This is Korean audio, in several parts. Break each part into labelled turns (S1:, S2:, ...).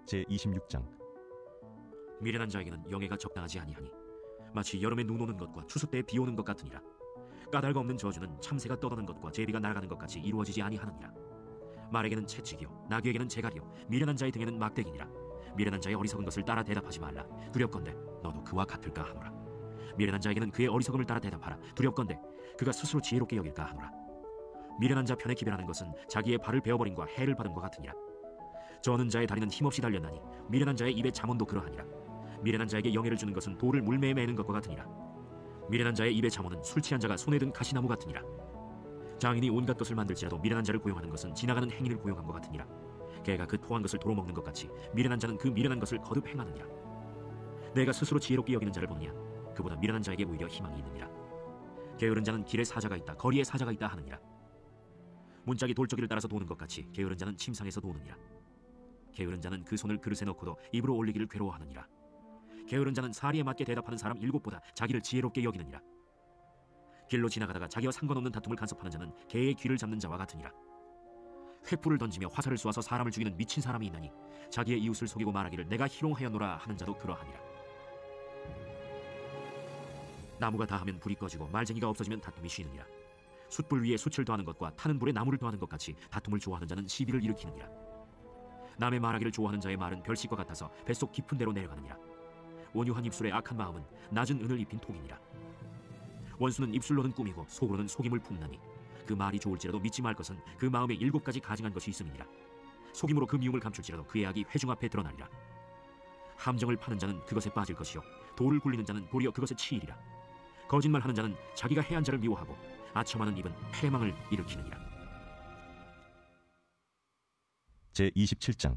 S1: 제26장.
S2: 미련한 자에게는 영예가 적당하지 아니하니 마치 여름에 눈 오는 것과 추수 때에 비 오는 것 같으니라. 까닭 없는 저주는 참새가 떠도는 것과 제비가 날아가는 것 같이 이루어지지 아니하느니라. 말에게는 채찍이요 나귀에게는 재갈이요 미련한 자의 등에는 막대기니라. 미련한 자의 어리석은 것을 따라 대답하지 말라. 두렵건대 너도 그와 같을까 하노라. 미련한 자에게는 그의 어리석음을 따라 대답하라. 두렵건대 그가 스스로 지혜롭게 여길까 하노라. 미련한 자 편에 기별하는 것은 자기의 발을 베어버림과 해를 받음과 같으니라. 저는 자의 다리는 힘없이 달렸나니 미련한 자의 입의 잠언도 그러하니라. 미련한 자에게 영예를 주는 것은 돌을 물매에 매는 것과 같으니라. 미련한 자의 입의 잠언은 술 취한 자가 손에 든 가시나무 같으니라. 장인이 온갖 것을 만들지라도 미련한 자를 고용하는 것은 지나가는 행인을 고용함과 같으니라. 개가 그 토한 것을 도로 먹는 것 같이 미련한 자는 그 미련한 것을 거듭 행하느니라. 내가 스스로 지혜롭게 여기는 자를 보느냐 그보다 미련한 자에게 오히려 희망이 있느니라. 게으른 자는 길에 사자가 있다 거리에 사자가 있다 하느니라. 문짝이 돌저기를 따라서 도는 것 같이 게으른 자는 침상에서 도느니라. 게으른 자는 그 손을 그릇에 넣고도 입으로 올리기를 괴로워하느니라. 게으른 자는 사리에 맞게 대답하는 사람 7보다 자기를 지혜롭게 여기느니라. 길로 지나가다가 자기와 상관없는 다툼을 간섭하는 자는 개의 귀를 잡는 자와 같으니라. 횃불을 던지며 화살을 쏘아서 사람을 죽이는 미친 사람이 있나니 자기의 이웃을 속이고 말하기를 내가 희롱하였노라 하는 자도 그러하니라. 나무가 다하면 불이 꺼지고 말쟁이가 없어지면 다툼이 쉬느니라. 숯불 위에 숯을 더하는 것과 타는 불에 나무를 더하는 것 같이 다툼을 좋아하는 자는 시비를 일으키느니라. 남의 말하기를 좋아하는 자의 말은 별식과 같아서 뱃속 깊은 데로 내려가느니라. 온유한 입술의 악한 마음은 낮은 은을 입힌 톡이니라. 원수는 입술로는 꾸미고 속으로는 속임을 품나니 그 말이 좋을지라도 믿지 말 것은 그 마음에 7가지 가증한 것이 있음이니라. 속임으로 그 미움을 감출지라도 그의 악이 회중 앞에 드러나리라. 함정을 파는 자는 그것에 빠질 것이요 돌을 굴리는 자는 도리어 그것에 치이리라. 거짓말하는 자는 자기가 해한 자를 미워하고 아첨하는 입은 패망을 일으키느니라.
S1: 제27장.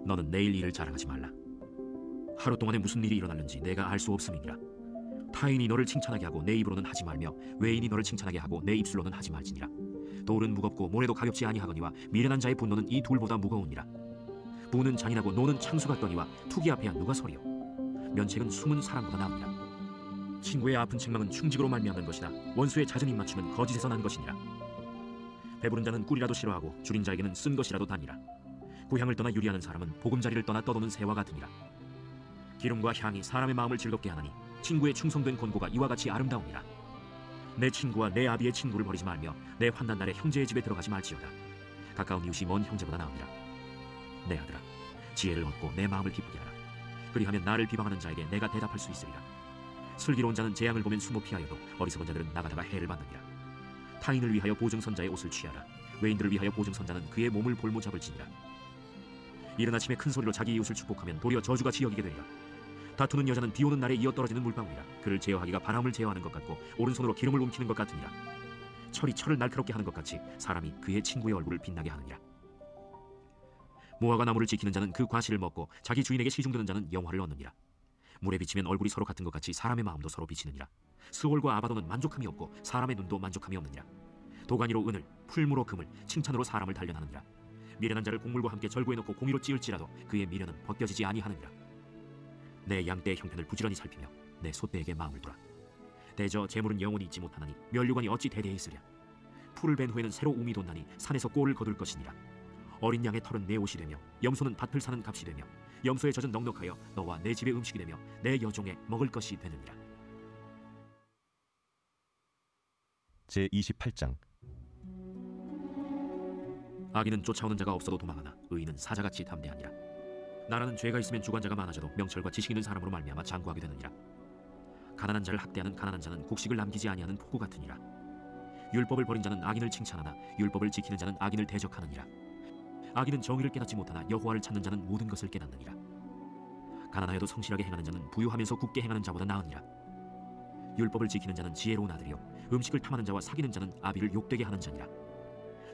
S2: 너는 내일 일을 자랑하지 말라. 하루 동안에 무슨 일이 일어났는지 내가 알 수 없음이니라. 타인이 너를 칭찬하게 하고 내 입으로는 하지 말며 외인이 너를 칭찬하게 하고 내 입술로는 하지 말지니라. 돌은 무겁고 모래도 가볍지 아니하거니와 미련한 자의 분노는 이 둘보다 무거우니라. 부는 잔인하고 노는 창수 같거니와 투기 앞에야 누가 서리요. 면책은 숨은 사랑보다 나으니라. 친구의 아픈 책망은 충직으로 말미암는 것이나 원수의 잦은 입맞춤은 거짓에서 난 것이니라. 배부른 자는 꿀이라도 싫어하고 줄인 자에게는 쓴 것이라도 다니라. 고향을 떠나 유리하는 사람은 보금자리를 떠나 떠도는 새와 같으니라. 기름과 향이 사람의 마음을 즐겁게 하나니 친구의 충성된 권고가 이와 같이 아름다우니라. 내 친구와 내 아비의 친구를 버리지 말며 내 환난 날에 형제의 집에 들어가지 말지어다. 가까운 이웃이 먼 형제보다 나으니라. 내 아들아, 지혜를 얻고 내 마음을 기쁘게 하라. 그리하면 나를 비방하는 자에게 내가 대답할 수 있으리라. 슬기로운 자는 재앙을 보면 숨어 피하여도 어리석은 자들은 나가다가 해를 받느니라. 타인을 위하여 보증선자의 옷을 취하라. 외인들을 위하여 보증선자는 그의 몸을 볼모 잡을지니라. 이른 아침에 큰 소리로 자기 이웃을 축복하면 도리어 저주가 지어지게 되리라. 다투는 여자는 비 오는 날에 이어 떨어지는 물방울이라. 그를 제어하기가 바람을 제어하는 것 같고 오른손으로 기름을 움키는 것 같으니라. 철이 철을 날카롭게 하는 것 같이 사람이 그의 친구의 얼굴을 빛나게 하느니라. 무화과 나무를 지키는 자는 그 과실을 먹고 자기 주인에게 시중드는 자는 영화를 얻느니라. 물에 비치면 얼굴이 서로 같은 것 같이 사람의 마음도 서로 비치느니라. 스올과 아바도는 만족함이 없고 사람의 눈도 만족함이 없느니라. 도가니로 은을, 풀무로 금을, 칭찬으로 사람을 단련하느니라. 미련한 자를 곡물과 함께 절구해 놓고 공의로 찌을지라도 그의 미련은 벗겨지지 아니하느니라. 내 양떼의 형편을 부지런히 살피며 내 소떼에게 마음을 두라. 대저 재물은 영원히 있지 못하나니 면류관이 어찌 대대에 있으랴. 풀을 벤 후에는 새로 움이 돋나니 산에서 꼴을 거둘 것이니라. 어린 양의 털은 내 옷이 되며 염소는 밭을 사는 값이 되며 염소의 젖은 넉넉하여 너와 내 집의 음식이 되며 내 여종의 먹을 것이 되느니라.
S1: 제28장.
S2: 악인은 쫓아오는 자가 없어도 도망하나 의인은 사자같이 담대하니라. 나라는 죄가 있으면 주관자가 많아져도 명철과 지식 있는 사람으로 말미암아 장구하게 되느니라. 가난한 자를 학대하는 가난한 자는 곡식을 남기지 아니하는 폭우 같으니라. 율법을 버린 자는 악인을 칭찬하나 율법을 지키는 자는 악인을 대적하느니라. 악인은 정의를 깨닫지 못하나 여호와를 찾는 자는 모든 것을 깨닫느니라. 가난하여도 성실하게 행하는 자는 부유하면서 굳게 행하는 자보다 나으니라. 율법을 지키는 자는 지혜로운 아들이요 음식을 탐하는 자와 사귀는 자는 아비를 욕되게 하는 자니라.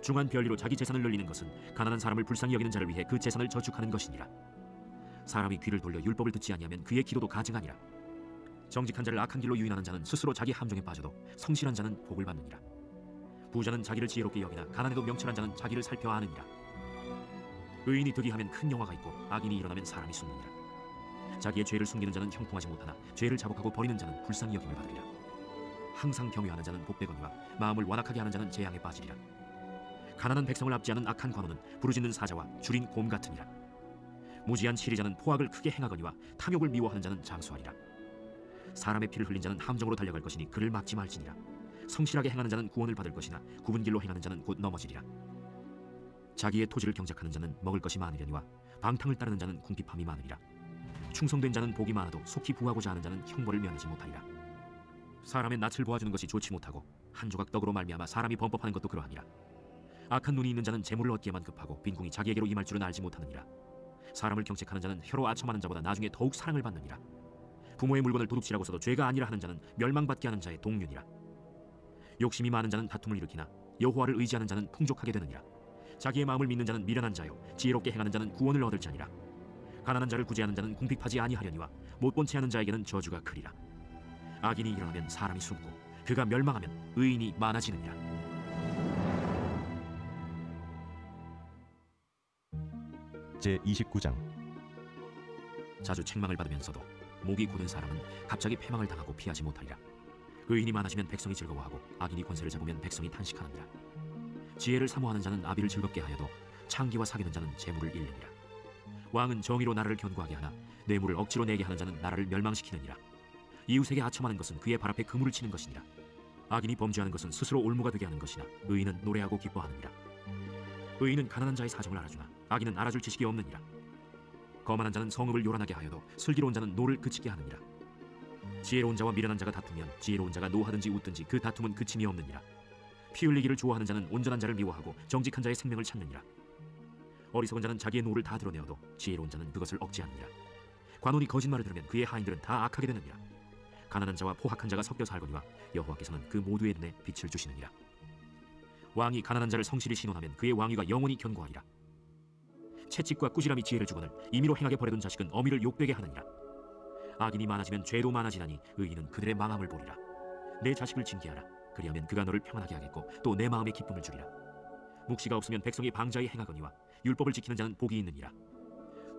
S2: 중한 별리로 자기 재산을 늘리는 것은 가난한 사람을 불쌍히 여기는 자를 위해 그 재산을 저축하는 것이니라. 사람이 귀를 돌려 율법을 듣지 아니하면 그의 기도도 가증하니라. 정직한 자를 악한 길로 유인하는 자는 스스로 자기 함정에 빠져도 성실한 자는 복을 받느니라. 부자는 자기를 지혜롭게 여기나 가난해도 명철한 자는 자기를 살펴 아느니라. 의인이 득이하면 큰 영화가 있고 악인이 일어나면 사람이 숨느니라. 자기의 죄를 숨기는 자는 형통하지 못하나 죄를 자복하고 버리는 자는 불쌍히 여김을 받으리라. 항상 경외하는 자는 복되거니와 마음을 완악하게 하는 자는 재앙에 빠지리라. 가난한 백성을 압제하는 악한 관원은 부르짖는 사자와 줄인 곰 같으니라. 무지한 치리자는 포악을 크게 행하거니와 탐욕을 미워하는 자는 장수하리라. 사람의 피를 흘린 자는 함정으로 달려갈 것이니 그를 막지 말지니라. 성실하게 행하는 자는 구원을 받을 것이나 굽은 길로 행하는 자는 곧 넘어지리라. 자기의 토지를 경작하는 자는 먹을 것이 많으려니와 방탕을 따르는 자는 궁핍함이 많으리라. 충성된 자는 복이 많아도 속히 부하고자 하는 자는 형벌을 면하지 못하리라. 사람의 낯을 보아주는 것이 좋지 못하고 한 조각 떡으로 말미암아 사람이 범법하는 것도 그러하니라. 악한 눈이 있는 자는 재물을 얻기에만 급하고 빈궁이 자기에게로 임할 줄은 알지 못하느니라. 사람을 경책하는 자는 혀로 아첨하는 자보다 나중에 더욱 사랑을 받느니라. 부모의 물건을 도둑질하고서도 죄가 아니라 하는 자는 멸망받게 하는 자의 동류니라. 욕심이 많은 자는 다툼을 일으키나 여호와를 의지하는 자는 풍족하게 되느니라. 자기의 마음을 믿는 자는 미련한 자요 지혜롭게 행하는 자는 구원을 얻을 자니라. 가난한 자를 구제하는 자는 궁핍하지 아니하려니와 못본 채 하는 자에게는 저주가 크리라. 악인이 일어나면 사람이 숨고 그가 멸망하면 의인이 많아지느니라.
S1: 제29장.
S2: 자주 책망을 받으면서도 목이 곧은 사람은 갑자기 패망을 당하고 피하지 못하리라. 의인이 많아지면 백성이 즐거워하고 악인이 권세를 잡으면 백성이 탄식하느니라. 지혜를 사모하는 자는 아비를 즐겁게 하여도 창기와 사귀는 자는 재물을 잃느니라. 왕은 정의로 나라를 견고하게 하나 뇌물을 억지로 내게 하는 자는 나라를 멸망시키느니라. 이웃에게 아첨하는 것은 그의 발 앞에 그물을 치는 것이니라. 악인이 범죄하는 것은 스스로 올무가 되게 하는 것이나 의인은 노래하고 기뻐하느니라. 의인은 가난한 자의 사정을 알아주나 악인은 알아줄 지식이 없느니라. 거만한 자는 성읍을 요란하게 하여도 슬기로운 자는 노를 그치게 하느니라. 지혜로운 자와 미련한 자가 다투면 지혜로운 자가 노하든지 웃든지 그 다툼은 그침이 없느니라. 피 흘리기를 좋아하는 자는 온전한 자를 미워하고 정직한 자의 생명을 찾느니라. 어리석은 자는 자기의 노를 다 드러내어도 지혜로운 자는 그것을 억제하느니라. 관원이 거짓말을 들으면 그의 하인들은 다 악하게 되느니라. 가난한 자와 포학한 자가 섞여 살거니와 여호와께서는 그 모두의 눈에 빛을 주시느니라. 왕이 가난한 자를 성실히 신원하면 그의 왕위가 영원히 견고하리라. 채찍과 꾸지람이 지혜를 주거늘 임의로 행하게 버려둔 자식은 어미를 욕되게 하느니라. 악인이 많아지면 죄도 많아지나니 의인은 그들의 망함을 보리라. 내 자식을 징계하라. 그리하면 그가 너를 평안하게 하겠고 또 내 마음에 기쁨을 주리라. 묵시가 없으면 백성이 방자히 행하거니와 율법을 지키는 자는 복이 있느니라.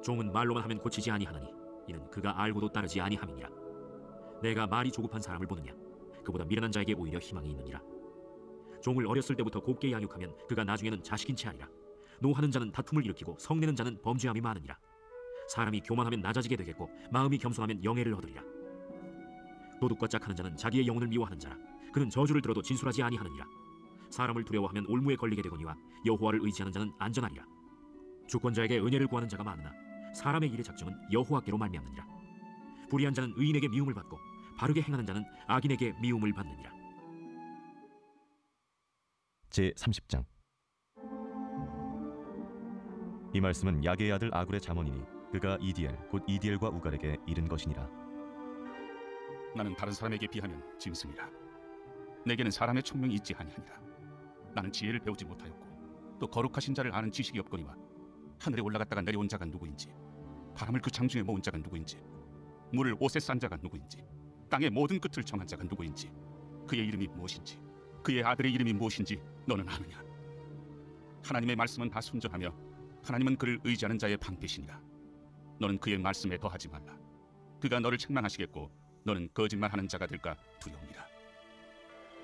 S2: 종은 말로만 하면 고치지 아니하나니 이는 그가 알고도 따르지 아니함이니라. 내가 말이 조급한 사람을 보느냐? 그보다 미련한 자에게 오히려 희망이 있느니라. 종을 어렸을 때부터 곱게 양육하면 그가 나중에는 자식인 채 하리라. 노하는 자는 다툼을 일으키고 성내는 자는 범죄함이 많으니라. 사람이 교만하면 낮아지게 되겠고 마음이 겸손하면 영예를 얻으리라. 도둑과 짝하는 자는 자기의 영혼을 미워하는 자라. 그는 저주를 들어도 진술하지 아니하느니라. 사람을 두려워하면 올무에 걸리게 되거니와 여호와를 의지하는 자는 안전하리라. 주권자에게 은혜를 구하는 자가 많으나 사람의 일의 작정은 여호와께로 말미암느니라. 불의한 자는 의인에게 미움을 받고 바르게 행하는 자는 악인에게 미움을 받느니라.
S1: 제30장. 이 말씀은 야게의 아들 아굴의 잠언이니 그가 이디엘 곧 이디엘과 우갈에게 이른 것이니라.
S3: 나는 다른 사람에게 비하면 짐승이라. 내게는 사람의 총명이 있지 아니하니라. 나는 지혜를 배우지 못하였고 또 거룩하신 자를 아는 지식이 없거니와 하늘에 올라갔다가 내려온 자가 누구인지 바람을 그 장중에 모은 자가 누구인지 물을 옷에 싼 자가 누구인지 땅의 모든 끝을 정한 자가 누구인지 그의 이름이 무엇인지 그의 아들의 이름이 무엇인지 너는 아느냐? 하나님의 말씀은 다 순전하며 하나님은 그를 의지하는 자의 방패시니라. 너는 그의 말씀에 더하지 말라. 그가 너를 책망하시겠고 너는 거짓말하는 자가 될까 두려우니라.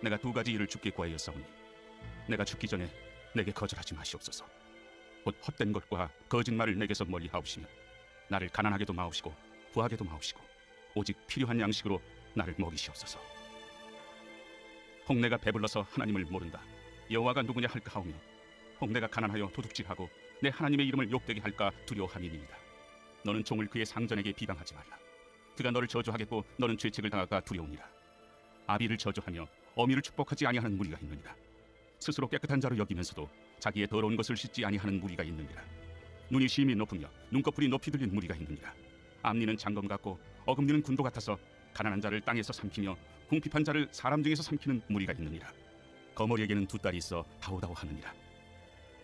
S3: 내가 두 가지 일을 주께 구하였사오니 내가 죽기 전에 내게 거절하지 마시옵소서. 곧 헛된 것과 거짓말을 내게서 멀리하옵시며 나를 가난하게도 마옵시고 부하게도 마옵시고 오직 필요한 양식으로 나를 먹이시옵소서. 혹 내가 배불러서 하나님을 모른다 여호와가 누구냐 할까 하오며 혹 내가 가난하여 도둑질하고 내 하나님의 이름을 욕되게 할까 두려워함이니이다. 너는 종을 그의 상전에게 비방하지 말라. 그가 너를 저주하겠고 너는 죄책을 당할까 두려우니라. 아비를 저주하며 어미를 축복하지 아니하는 무리가 있느니라. 스스로 깨끗한 자로 여기면서도 자기의 더러운 것을 씻지 아니하는 무리가 있느니라. 눈이 심히 높으며 눈꺼풀이 높이 들린 무리가 있느니라. 앞니는 장검 같고 어금니는 군도 같아서 가난한 자를 땅에서 삼키며 궁핍한 자를 사람 중에서 삼키는 무리가 있느니라. 거머리에게는 두 딸이 있어 다오다오 하느니라.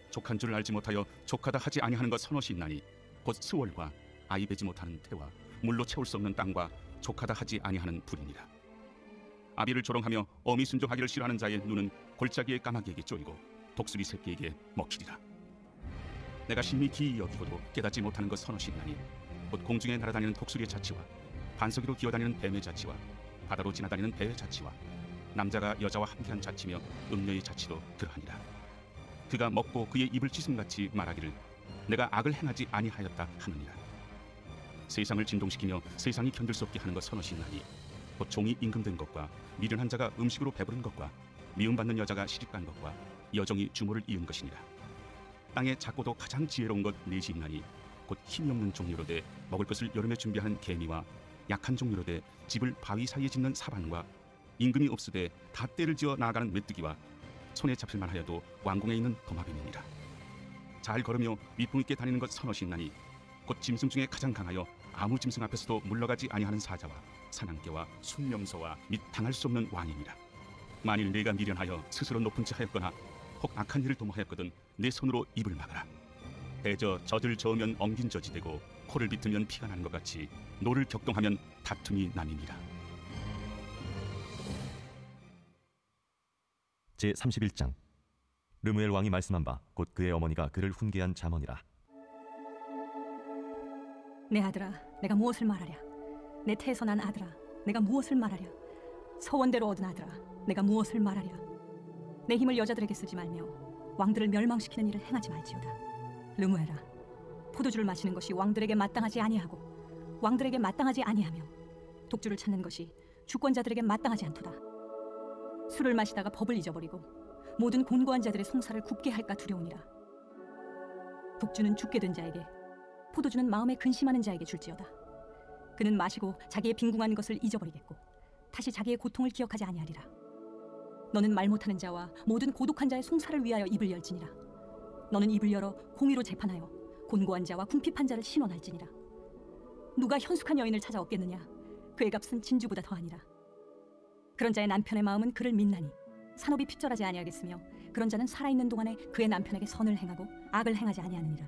S3: 족한 줄을 알지 못하여 족하다 하지 아니하는 것 서너시 있나니 곧 스월과 아이 베지 못하는 태와 물로 채울 수 없는 땅과 족하다 하지 아니하는 불이니라. 아비를 조롱하며 어미 순종하기를 싫어하는 자의 눈은 골짜기의 까마귀에게 쪼이고 독수리 새끼에게 먹히리라. 내가 심히 기이 여기고도 깨닫지 못하는 것 서너시 있나니 곧 공중에 날아다니는 독수리의 자치와 반석이로 기어다니는 뱀의 자치와 바다로 지나다니는 배의 자치와 남자가 여자와 함께한 자치며 음녀의 자치도 그러하니라. 그가 먹고 그의 입을 찢음같이 말하기를 내가 악을 행하지 아니하였다 하느니라. 세상을 진동시키며 세상이 견딜 수 없게 하는 것 서너시 있나니 곧 종이 임금된 것과 미련한 자가 음식으로 배부른 것과 미움받는 여자가 시집간 것과 여종이 주모를 이은 것이니라. 땅에 작고도 가장 지혜로운 것 넷이 있나니 곧 힘이 없는 종류로되 먹을 것을 여름에 준비하는 개미와 약한 종류로되 집을 바위 사이에 짓는 사반과 임금이 없으되 다 때를 지어 나아가는 메뚜기와 손에 잡힐 만하여도 왕궁에 있는 도마뱀이니라. 잘 걸으며 위풍 있게 다니는 것 서너시 있나니 곧 짐승 중에 가장 강하여 아무 짐승 앞에서도 물러가지 아니하는 사자와 사냥개와 순명소와 및 당할 수 없는 왕이니라. 만일 내가 미련하여 스스로 높은 체 하였거나 혹 악한 일을 도모하였거든 내 손으로 입을 막아라. 대저 젖을 저으면 엉긴 젖이 되고 코를 비틀면 피가 나는 것 같이 노를 격동하면 다툼이 남이니라.
S1: 제31장 르무엘 왕이 말씀한 바 곧 그의 어머니가 그를 훈계한 잠언이라.
S4: 내 아들아, 내가 무엇을 말하랴? 내 태에서 난 아들아, 내가 무엇을 말하랴? 소원대로 얻은 아들아, 내가 무엇을 말하랴? 내 힘을 여자들에게 쓰지 말며 왕들을 멸망시키는 일을 행하지 말지어다. 르무엘아, 포도주를 마시는 것이 왕들에게 마땅하지 아니하고 왕들에게 마땅하지 아니하며 독주를 찾는 것이 주권자들에게 마땅하지 않도다. 술을 마시다가 법을 잊어버리고 모든 곤고한 자들의 송사를 굽게 할까 두려우니라. 독주는 죽게 된 자에게, 포도주는 마음에 근심하는 자에게 줄지어다. 그는 마시고 자기의 빈궁한 것을 잊어버리겠고 다시 자기의 고통을 기억하지 아니하리라. 너는 말 못하는 자와 모든 고독한 자의 송사를 위하여 입을 열지니라. 너는 입을 열어 공의로 재판하여 곤고한 자와 궁핍한 자를 신원할지니라. 누가 현숙한 여인을 찾아 얻겠느냐? 그의 값은 진주보다 더하니라. 그런 자의 남편의 마음은 그를 믿나니 산업이 핍절하지 아니하겠으며 그런 자는 살아있는 동안에 그의 남편에게 선을 행하고 악을 행하지 아니하느니라.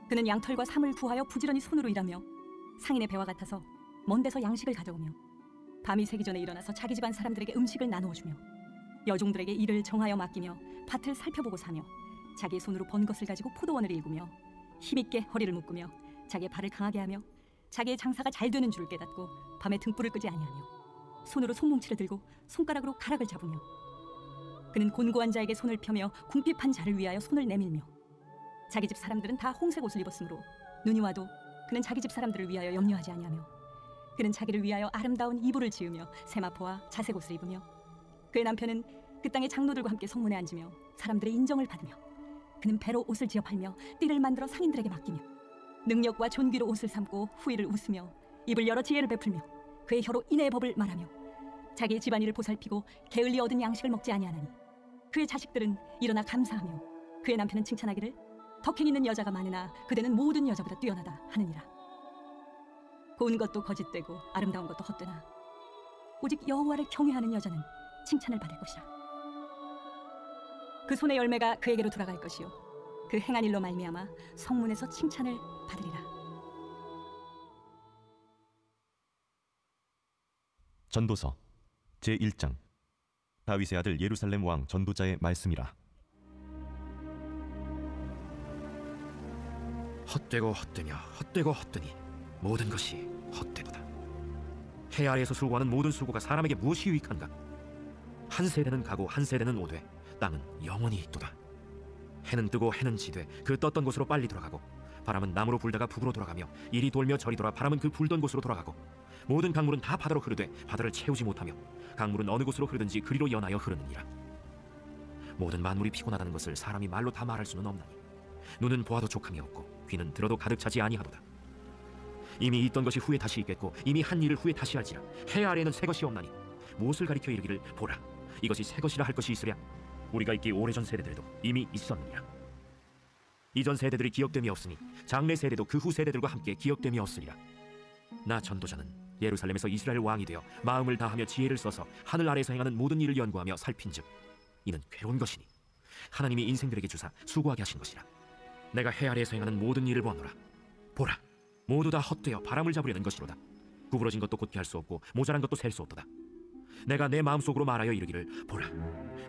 S4: 그는 양털과 삼을 구하여 부지런히 손으로 일하며 상인의 배와 같아서 먼 데서 양식을 가져오며 밤이 새기 전에 일어나서 자기 집안 사람들에게 음식을 나누어주며 여종들에게 일을 정하여 맡기며 밭을 살펴보고 사며 자기의 손으로 번 것을 가지고 포도원을 일구며 힘있게 허리를 묶으며 자기의 발을 강하게 하며 자기의 장사가 잘 되는 줄을 깨닫고 밤에 등불을 끄지 아니하며 손으로 손뭉치를 들고 손가락으로 가락을 잡으며 그는 곤고한 자에게 손을 펴며 궁핍한 자를 위하여 손을 내밀며 자기 집 사람들은 다 홍색 옷을 입었으므로 눈이 와도 그는 자기 집 사람들을 위하여 염려하지 아니하며 그는 자기를 위하여 아름다운 이불을 지으며 세마포와 자색 옷을 입으며 그의 남편은 그 땅의 장로들과 함께 성문에 앉으며 사람들의 인정을 받으며 그는 배로 옷을 지어 팔며 띠를 만들어 상인들에게 맡기며 능력과 존귀로 옷을 삼고 후일을 웃으며 입을 열어 지혜를 베풀며 그의 혀로 인애의 법을 말하며 자기의 집안일을 보살피고 게을리 얻은 양식을 먹지 아니하나니 그의 자식들은 일어나 감사하며 그의 남편은 칭찬하기를 덕행 있는 여자가 많으나 그대는 모든 여자보다 뛰어나다 하느니라. 고운 것도 거짓되고 아름다운 것도 헛되나 오직 여호와를 경외하는 여자는 칭찬을 받을 것이라. 그 손의 열매가 그에게로 돌아갈 것이요 그 행한 일로 말미암아 성문에서 칭찬을 받으리라.
S1: 전도서 제1장 다윗의 아들 예루살렘 왕 전도자의 말씀이라.
S2: 헛되고 헛되며 헛되고 헛되니 모든 것이 헛되도다. 해 아래에서 수고하는 모든 수고가 사람에게 무엇이 유익한가? 한 세대는 가고 한 세대는 오되 땅은 영원히 있도다. 해는 뜨고 해는 지되 그 떴던 곳으로 빨리 돌아가고 바람은 남으로 불다가 북으로 돌아가며 이리 돌며 저리 돌아 바람은 그 불던 곳으로 돌아가고 모든 강물은 다 바다로 흐르되 바다를 채우지 못하며 강물은 어느 곳으로 흐르든지 그리로 연하여 흐르느니라. 모든 만물이 피곤하다는 것을 사람이 말로 다 말할 수는 없나니 눈은 보아도 족함이 없고 귀는 들어도 가득 차지 아니하도다. 이미 있던 것이 후에 다시 있겠고 이미 한 일을 후에 다시 할지라. 해 아래에는 새 것이 없나니 무엇을 가리켜 이르기를 보라 이것이 새 것이라 할 것이 있으랴. 우리가 있기 오래전 세대들도 이미 있었느니라. 이전 세대들이 기억됨이 없으니 장래 세대도 그 후 세대들과 함께 기억됨이 없으리라. 나 전도자는 예루살렘에서 이스라엘 왕이 되어 마음을 다하며 지혜를 써서 하늘 아래에서 행하는 모든 일을 연구하며 살핀즉 이는 괴로운 것이니 하나님이 인생들에게 주사 수고하게 하신 것이라. 내가 해 아래에서 행하는 모든 일을 보노라. 보라 모두 다 헛되어 바람을 잡으려는 것이로다. 구부러진 것도 곧게 할 수 없고 모자란 것도 셀 수 없도다. 내가 내 마음속으로 말하여 이르기를 보라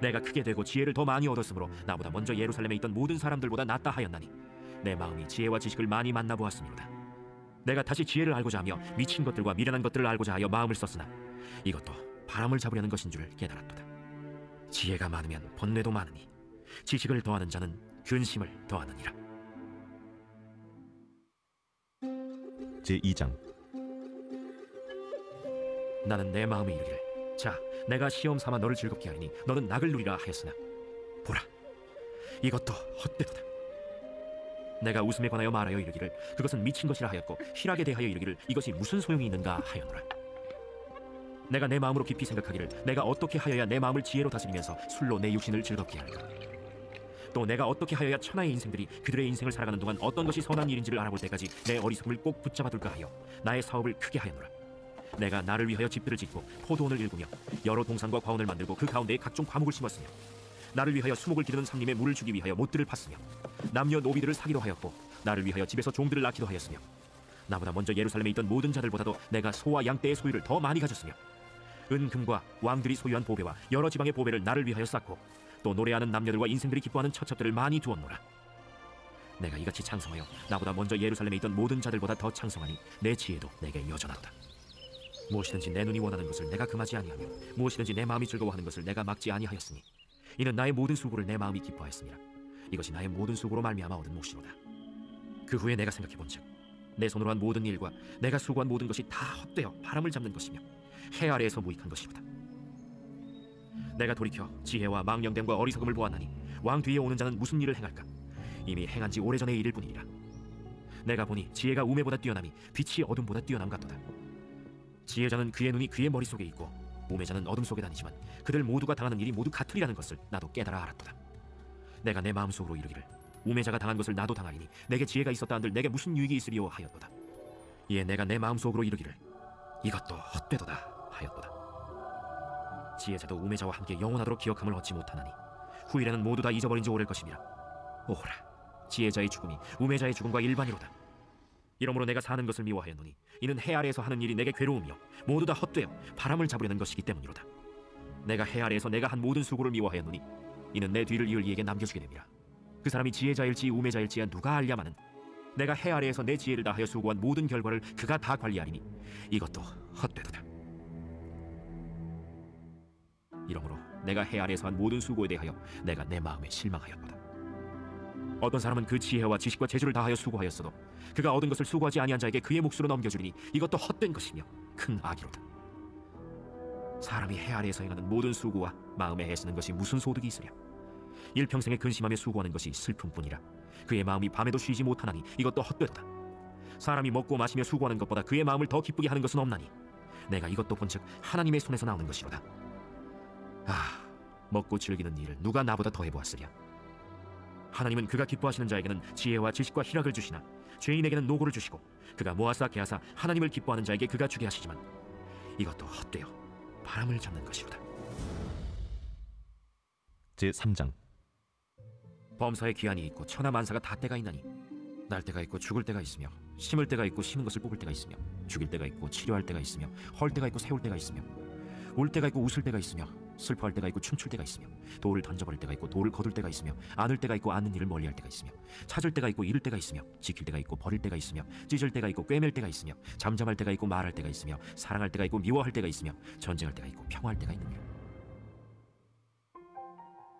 S2: 내가 크게 되고 지혜를 더 많이 얻었으므로 나보다 먼저 예루살렘에 있던 모든 사람들보다 낫다 하였나니 내 마음이 지혜와 지식을 많이 만나보았음이로다. 내가 다시 지혜를 알고자 하며 미친 것들과 미련한 것들을 알고자 하여 마음을 썼으나 이것도 바람을 잡으려는 것인 줄 깨달았도다. 지혜가 많으면 번뇌도 많으니 지식을 더하는 자는 근심을 더하느니라.
S1: 제2장.
S2: 나는 내 마음에 이르기를, 자, 내가 시험 삼아 너를 즐겁게 하리니 너는 낙을 누리라 하였으나 보라, 이것도 헛되도다. 내가 웃음에 관하여 말하여 이르기를 그것은 미친 것이라 하였고, 희락에 대하여 이르기를 이것이 무슨 소용이 있는가 하였노라. 내가 내 마음으로 깊이 생각하기를 내가 어떻게 하여야 내 마음을 지혜로 다스리면서 술로 내 육신을 즐겁게 할까? 또 내가 어떻게 하여야 천하의 인생들이 그들의 인생을 살아가는 동안 어떤 것이 선한 일인지를 알아볼 때까지 내 어리석음을 꼭 붙잡아둘까 하여 나의 사업을 크게 하였노라. 내가 나를 위하여 집들을 짓고 포도원을 일구며 여러 동산과 과원을 만들고 그 가운데에 각종 과목을 심었으며, 나를 위하여 수목을 기르는 삼림에 물을 주기 위하여 못들을 팠으며, 남녀 노비들을 사기도 하였고 나를 위하여 집에서 종들을 낳기도 하였으며, 나보다 먼저 예루살렘에 있던 모든 자들보다도 내가 소와 양떼의 소유를 더 많이 가졌으며, 은금과 왕들이 소유한 보배와 여러 지방의 보배를 나를 위하여 쌓고, 또 노래하는 남녀들과 인생들이 기뻐하는 처첩들을 많이 두었노라. 내가 이같이 창성하여 나보다 먼저 예루살렘에 있던 모든 자들보다 더 창성하니 내 지혜도 내게 여전하도다. 무엇이든지 내 눈이 원하는 것을 내가 금하지 아니하며 무엇이든지 내 마음이 즐거워하는 것을 내가 막지 아니하였으니 이는 나의 모든 수고를 내 마음이 기뻐하였습니다. 이것이 나의 모든 수고로 말미암아 얻은 몫이로다. 그 후에 내가 생각해본즉 내 손으로 한 모든 일과 내가 수고한 모든 것이 다 헛되어 바람을 잡는 것이며 해 아래에서 무익한 것이로다. 내가 돌이켜 지혜와 망령됨과 어리석음을 보았나니 왕 뒤에 오는 자는 무슨 일을 행할까? 이미 행한 지 오래전의 일일 뿐이니라. 내가 보니 지혜가 우매보다 뛰어남이 빛이 어둠보다 뛰어남 같도다. 지혜자는 그의 눈이 그의 머릿속에 있고 우매자는 어둠 속에 다니지만 그들 모두가 당하는 일이 모두 같으리라는 것을 나도 깨달아 알았도다. 내가 내 마음속으로 이르기를 우매자가 당한 것을 나도 당하리니 내게 지혜가 있었다 한들 내게 무슨 유익이 있으리요 하였도다. 이에 내가 내 마음속으로 이르기를 이것도 헛되도다 하였도다. 지혜자도 우매자와 함께 영원하도록 기억함을 얻지 못하나니 후일에는 모두 다 잊어버린 지 오래일 것임이라. 오호라, 지혜자의 죽음이 우매자의 죽음과 일반이로다. 이러므로 내가 사는 것을 미워하였노니 이는 해 아래에서 하는 일이 내게 괴로우며 모두 다 헛되어 바람을 잡으려는 것이기 때문이로다. 내가 해 아래에서 내가 한 모든 수고를 미워하였노니 이는 내 뒤를 이을 이에게 남겨주게 됨이라. 그 사람이 지혜자일지 우매자일지야 누가 알랴마는 내가 해 아래에서 내 지혜를 다하여 수고한 모든 결과를 그가 다 관리하리니 이것도 헛되도다. 이러므로 내가 해 아래에서 한 모든 수고에 대하여 내가 내 마음에 실망하였도다. 어떤 사람은 그 지혜와 지식과 재주를 다하여 수고하였어도 그가 얻은 것을 수고하지 아니한 자에게 그의 몫으로 넘겨주리니 이것도 헛된 것이며 큰 악이로다. 사람이 해 아래에서 행하는 모든 수고와 마음에 애쓰는 것이 무슨 소득이 있으랴? 일평생에 근심하며 수고하는 것이 슬픔뿐이라. 그의 마음이 밤에도 쉬지 못하나니 이것도 헛되도다. 사람이 먹고 마시며 수고하는 것보다 그의 마음을 더 기쁘게 하는 것은 없나니 내가 이것도 본즉 하나님의 손에서 나오는 것이로다. 아, 먹고 즐기는 일을 누가 나보다 더 해보았으랴? 하나님은 그가 기뻐하시는 자에게는 지혜와 지식과 희락을 주시나 죄인에게는 노고를 주시고 그가 모아서 계하사 하나님을 기뻐하는 자에게 그가 주게 하시지만 이것도 헛되어 바람을 잡는 것이로다.
S1: 제3장.
S2: 범사에 기한이 있고 천하만사가 다 때가 있나니 날 때가 있고 죽을 때가 있으며 심을 때가 있고 심은 것을 뽑을 때가 있으며 죽일 때가 있고 치료할 때가 있으며 헐 때가 있고 세울 때가 있으며 울 때가 있고 웃을 때가 있으며 슬퍼할 때가 있고 춤출 때가 있으며 돌을 던져버릴 때가 있고 돌을 거둘 때가 있으며 안을 때가 있고 안는 일을 멀리할 때가 있으며 찾을 때가 있고 잃을 때가 있으며 지킬 때가 있고 버릴 때가 있으며 찢을 때가 있고 꿰맬 때가 있으며 잠잠할 때가 있고 말할 때가 있으며 사랑할 때가 있고 미워할 때가 있으며 전쟁할 때가 있고 평화할 때가 있느니라.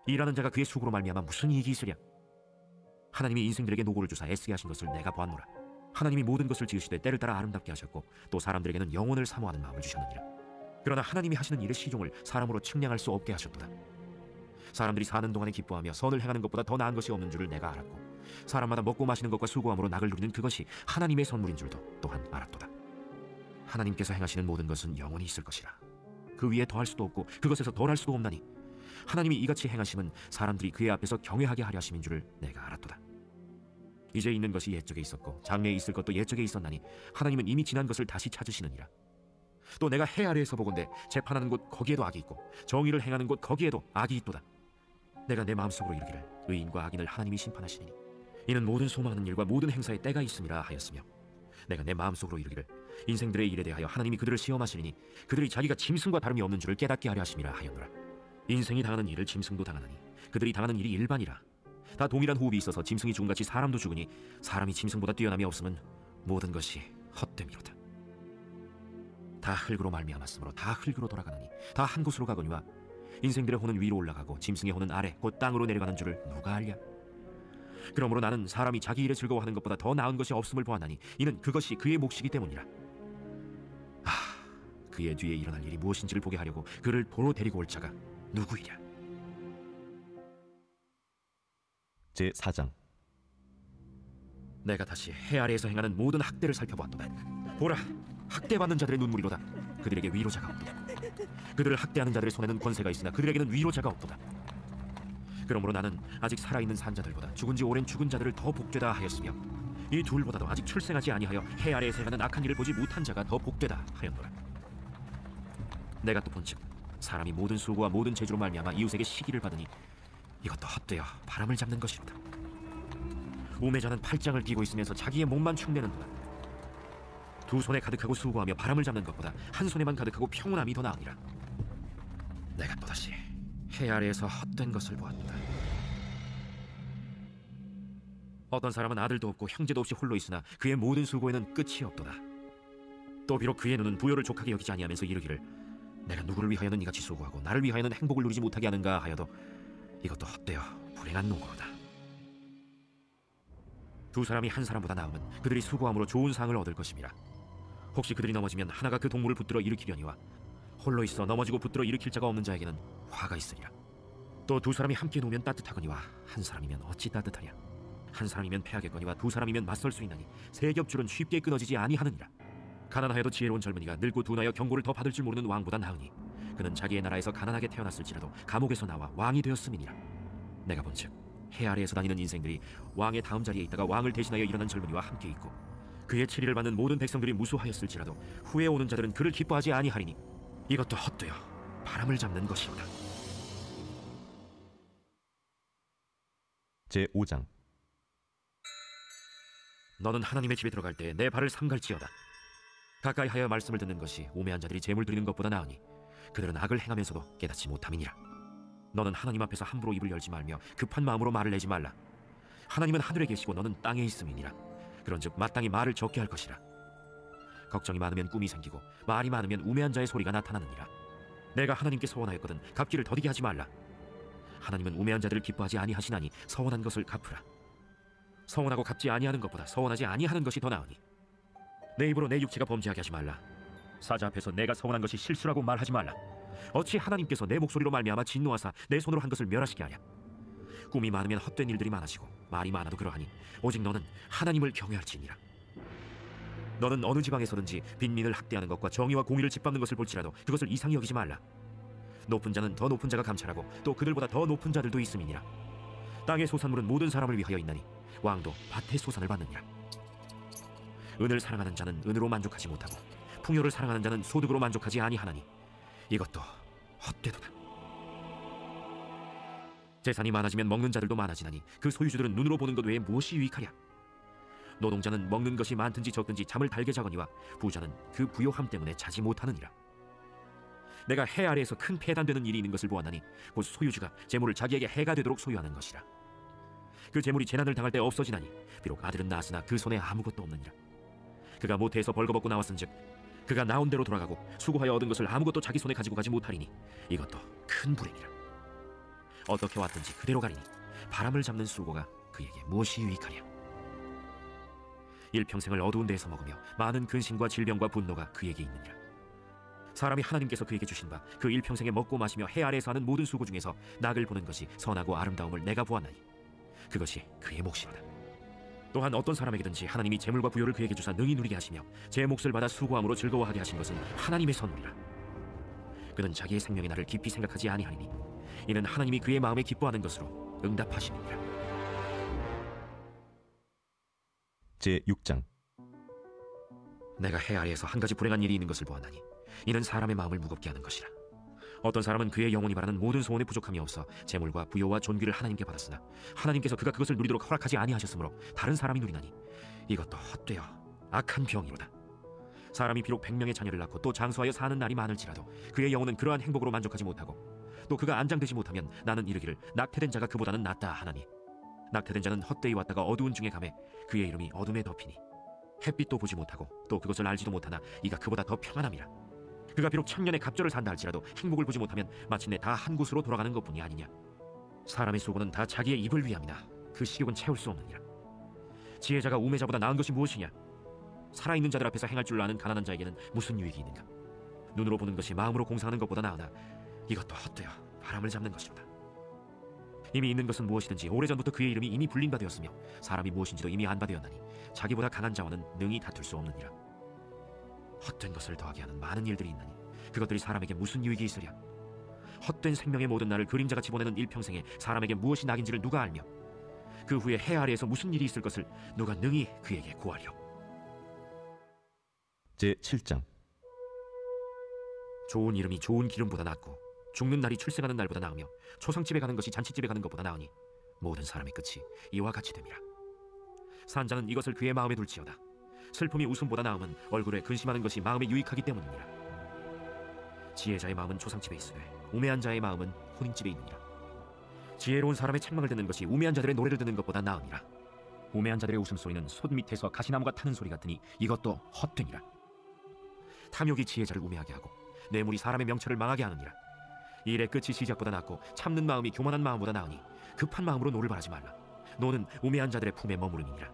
S2: 일하는 자가 그의 수고로 말미암아 무슨 이익이 있으랴? 하나님이 인생들에게 노고를 주사 애쓰게 하신 것을 내가 보았노라. 하나님이 모든 것을 지으시되 때를 따라 아름답게 하셨고 또 사람들에게는 영혼을 사모하는 마음을 주셨느니라. 그러나 하나님이 하시는 일의 시종을 사람으로 측량할 수 없게 하셨도다. 사람들이 사는 동안에 기뻐하며 선을 행하는 것보다 더 나은 것이 없는 줄을 내가 알았고 사람마다 먹고 마시는 것과 수고함으로 낙을 누리는 그것이 하나님의 선물인 줄도 또한 알았도다. 하나님께서 행하시는 모든 것은 영원히 있을 것이라. 그 위에 더할 수도 없고 그것에서 덜할 수도 없나니 하나님이 이같이 행하심은 사람들이 그의 앞에서 경외하게 하려 하심인 줄을 내가 알았도다. 이제 있는 것이 옛적에 있었고 장래에 있을 것도 옛적에 있었나니 하나님은 이미 지난 것을 다시 찾으시느니라. 또 내가 해 아래에서 보건대 재판하는 곳 거기에도 악이 있고 정의를 행하는 곳 거기에도 악이 있도다. 내가 내 마음속으로 이르기를 의인과 악인을 하나님이 심판하시리니 이는 모든 소망하는 일과 모든 행사에 때가 있음이라 하였으며 내가 내 마음속으로 이르기를 인생들의 일에 대하여 하나님이 그들을 시험하시리니 그들이 자기가 짐승과 다름이 없는 줄을 깨닫게 하려 하심이라 하였노라. 인생이 당하는 일을 짐승도 당하나니 그들이 당하는 일이 일반이라. 다 동일한 호흡이 있어서 짐승이 죽음같이 사람도 죽으니 사람이 짐승보다 뛰어남이 없으면 모든 것이 헛됨이로다. 다 흙으로 말미암았으므로 다 흙으로 돌아가느니 다 한 곳으로 가거니와 인생들의 혼은 위로 올라가고 짐승의 혼은 아래 곧 땅으로 내려가는 줄을 누가 알랴? 그러므로 나는 사람이 자기 일에 즐거워하는 것보다 더 나은 것이 없음을 보았나니 이는 그것이 그의 몫이기 때문이라. 그의 뒤에 일어날 일이 무엇인지를 보게 하려고 그를 보러 데리고 올 자가 누구이랴?
S1: 제4장.
S2: 내가 다시 해 아래에서 행하는 모든 학대를 살펴보았도다. 보라, 학대받는 자들의 눈물이로다. 그들에게 위로자가 없도다. 그들을 학대하는 자들의 손에는 권세가 있으나 그들에게는 위로자가 없도다. 그러므로 나는 아직 살아있는 산자들보다 죽은 지 오랜 죽은 자들을 더 복되다 하였으며 이 둘보다도 아직 출생하지 아니하여 해 아래에서 행하는 악한 일을 보지 못한 자가 더 복되다 하였노라. 내가 또 본즉 사람이 모든 수고와 모든 재주로 말미암아 이웃에게 시기를 받으니 이것도 헛되어 바람을 잡는 것이로다. 우매자는 팔짱을 끼고 있으면서 자기의 몸만 축내는도다. 두 손에 가득하고 수고하며 바람을 잡는 것보다 한 손에만 가득하고 평온함이 더 나으니라. 내가 또다시 해 아래에서 헛된 것을 보았다. 어떤 사람은 아들도 없고 형제도 없이 홀로 있으나 그의 모든 수고에는 끝이 없도다. 또 비록 그의 눈은 부요를 족하게 여기지 아니하면서 이르기를 내가 누구를 위하여는 이같이 수고하고 나를 위하여는 행복을 누리지 못하게 하는가 하여도 이것도 헛되어 불행한 노고로다. 두 사람이 한 사람보다 나으면 그들이 수고함으로 좋은 상을 얻을 것임이라. 혹시 그들이 넘어지면 하나가 그 동물을 붙들어 일으키려니와 홀로 있어 넘어지고 붙들어 일으킬 자가 없는 자에게는 화가 있으리라. 또 두 사람이 함께 놓으면 따뜻하거니와 한 사람이면 어찌 따뜻하랴. 한 사람이면 패하겠거니와 두 사람이면 맞설 수 있나니 세 겹줄은 쉽게 끊어지지 아니하느니라. 가난하여도 지혜로운 젊은이가 늙고 둔하여 경고를 더 받을 줄 모르는 왕보다 나으니 그는 자기의 나라에서 가난하게 태어났을지라도 감옥에서 나와 왕이 되었음이니라. 내가 본즉 해 아래에서 다니는 인생들이 왕의 다음 자리에 있다가 왕을 대신하여 일어난 젊은이와 함께 있고 그의 치리를 받는 모든 백성들이 무수하였을지라도 후에 오는 자들은 그를 기뻐하지 아니하리니 이것도 헛되어 바람을 잡는 것이로다.
S1: 제5장.
S2: 너는 하나님의 집에 들어갈 때 내 발을 삼갈지어다. 가까이 하여 말씀을 듣는 것이 우매한 자들이 재물 드리는 것보다 나으니 그들은 악을 행하면서도 깨닫지 못함이니라. 너는 하나님 앞에서 함부로 입을 열지 말며 급한 마음으로 말을 내지 말라. 하나님은 하늘에 계시고 너는 땅에 있음이니라. 그런즉 마땅히 말을 적게 할 것이라. 걱정이 많으면 꿈이 생기고 말이 많으면 우매한 자의 소리가 나타나느니라. 내가 하나님께 서원하였거든 갚기를 더디게 하지 말라. 하나님은 우매한 자들을 기뻐하지 아니하시나니 서원한 것을 갚으라. 서원하고 갚지 아니하는 것보다 서원하지 아니하는 것이 더 나으니 내 입으로 내 육체가 범죄하게 하지 말라. 사자 앞에서 내가 서원한 것이 실수라고 말하지 말라. 어찌 하나님께서 내 목소리로 말미암아 진노하사 내 손으로 한 것을 멸하시게 하랴. 꿈이 많으면 헛된 일들이 많아지고 말이 많아도 그러하니 오직 너는 하나님을 경외할지니라. 너는 어느 지방에서든지 빈민을 학대하는 것과 정의와 공의를 짓밟는 것을 볼지라도 그것을 이상히 여기지 말라. 높은 자는 더 높은 자가 감찰하고 또 그들보다 더 높은 자들도 있음이니라. 땅의 소산물은 모든 사람을 위하여 있나니 왕도 밭의 소산을 받느니라. 은을 사랑하는 자는 은으로 만족하지 못하고 풍요를 사랑하는 자는 소득으로 만족하지 아니하나니 이것도 헛되도다. 재산이 많아지면 먹는 자들도 많아지나니 그 소유주들은 눈으로 보는 것 외에 무엇이 유익하랴. 노동자는 먹는 것이 많든지 적든지 잠을 달게 자거니와 부자는 그 부요함 때문에 자지 못하느니라. 내가 해 아래에서 큰 폐단되는 일이 있는 것을 보았나니 곧 소유주가 재물을 자기에게 해가 되도록 소유하는 것이라. 그 재물이 재난을 당할 때 없어지나니 비록 아들은 낳았으나 그 손에 아무것도 없느니라. 그가 모태에서 벌거벗고 나왔은즉 그가 나온 대로 돌아가고 수고하여 얻은 것을 아무것도 자기 손에 가지고 가지 못하리니 이것도 큰 불행이라. 어떻게 왔든지 그대로 가리니 바람을 잡는 수고가 그에게 무엇이 유익하랴. 일평생을 어두운 데에서 먹으며 많은 근심과 질병과 분노가 그에게 있느니라. 사람이 하나님께서 그에게 주신 바 그 일평생에 먹고 마시며 해 아래에서 하는 모든 수고 중에서 낙을 보는 것이 선하고 아름다움을 내가 보았나니 그것이 그의 몫이로다. 또한 어떤 사람에게든지 하나님이 재물과 부요를 그에게 주사 능히 누리게 하시며 제 몫을 받아 수고함으로 즐거워하게 하신 것은 하나님의 선물이라. 그는 자기의 생명의 날을 깊이 생각하지 아니하리니 이는 하나님이 그의 마음에 기뻐하는 것으로 응답하심이니라.
S1: 제6장.
S2: 내가 해 아래에서 한 가지 불행한 일이 있는 것을 보았나니 이는 사람의 마음을 무겁게 하는 것이라. 어떤 사람은 그의 영혼이 바라는 모든 소원에 부족함이 없어 재물과 부요와 존귀를 하나님께 받았으나 하나님께서 그가 그것을 누리도록 허락하지 아니하셨으므로 다른 사람이 누리나니 이것도 헛되어 악한 병이로다. 사람이 비록 100명의 자녀를 낳고 또 장수하여 사는 날이 많을지라도 그의 영혼은 그러한 행복으로 만족하지 못하고 또 그가 안장되지 못하면 나는 이르기를 낙태된 자가 그보다는 낫다 하나니 낙태된 자는 헛되이 왔다가 어두운 중에 가매 그의 이름이 어둠에 덮이니 햇빛도 보지 못하고 또 그것을 알지도 못하나 이가 그보다 더 평안함이라. 그가 비록 천년의 갑절을 산다 할지라도 행복을 보지 못하면 마침내 다 한 곳으로 돌아가는 것뿐이 아니냐. 사람의 수고는 다 자기의 입을 위함이나 그 식욕은 채울 수 없느니라. 지혜자가 우매자보다 나은 것이 무엇이냐? 살아있는 자들 앞에서 행할 줄 아는 가난한 자에게는 무슨 유익이 있는가? 눈으로 보는 것이 마음으로 공상하는 것보다 나으나 이것도 헛되어 바람을 잡는 것이로다. 이미 있는 것은 무엇이든지 오래전부터 그의 이름이 이미 불린 바 되었으며 사람이 무엇인지도 이미 안 바 되었나니 자기보다 강한 자와는 능히 다툴 수 없느니라. 헛된 것을 더하게 하는 많은 일들이 있나니 그것들이 사람에게 무슨 유익이 있으랴? 헛된 생명의 모든 날을 그림자같이 보내는 일평생에 사람에게 무엇이 낙인지를 누가 알며 그 후에 해 아래에서 무슨 일이 있을 것을 누가 능히 그에게 고하리요.
S1: 제7장.
S2: 좋은 이름이 좋은 기름보다 낫고 죽는 날이 출생하는 날보다 나으며 초상집에 가는 것이 잔치집에 가는 것보다 나으니 모든 사람의 끝이 이와 같이 됨이라. 산자는 이것을 그의 마음에 둘지어다. 슬픔이 웃음보다 나음은 얼굴에 근심하는 것이 마음에 유익하기 때문이니라. 지혜자의 마음은 초상집에 있으되 우매한 자의 마음은 혼인집에 있느니라. 지혜로운 사람의 책망을 듣는 것이 우매한 자들의 노래를 듣는 것보다 나으니라. 우매한 자들의 웃음소리는 솥 밑에서 가시나무가 타는 소리 같으니 이것도 헛되니라. 탐욕이 지혜자를 우매하게 하고 뇌물이 사람의 명철을 망하게 하느니라. 일의 끝이 시작보다 낫고 참는 마음이 교만한 마음보다 나으니 급한 마음으로 노를 바라지 말라. 노는 우매한 자들의 품에 머무름이니라.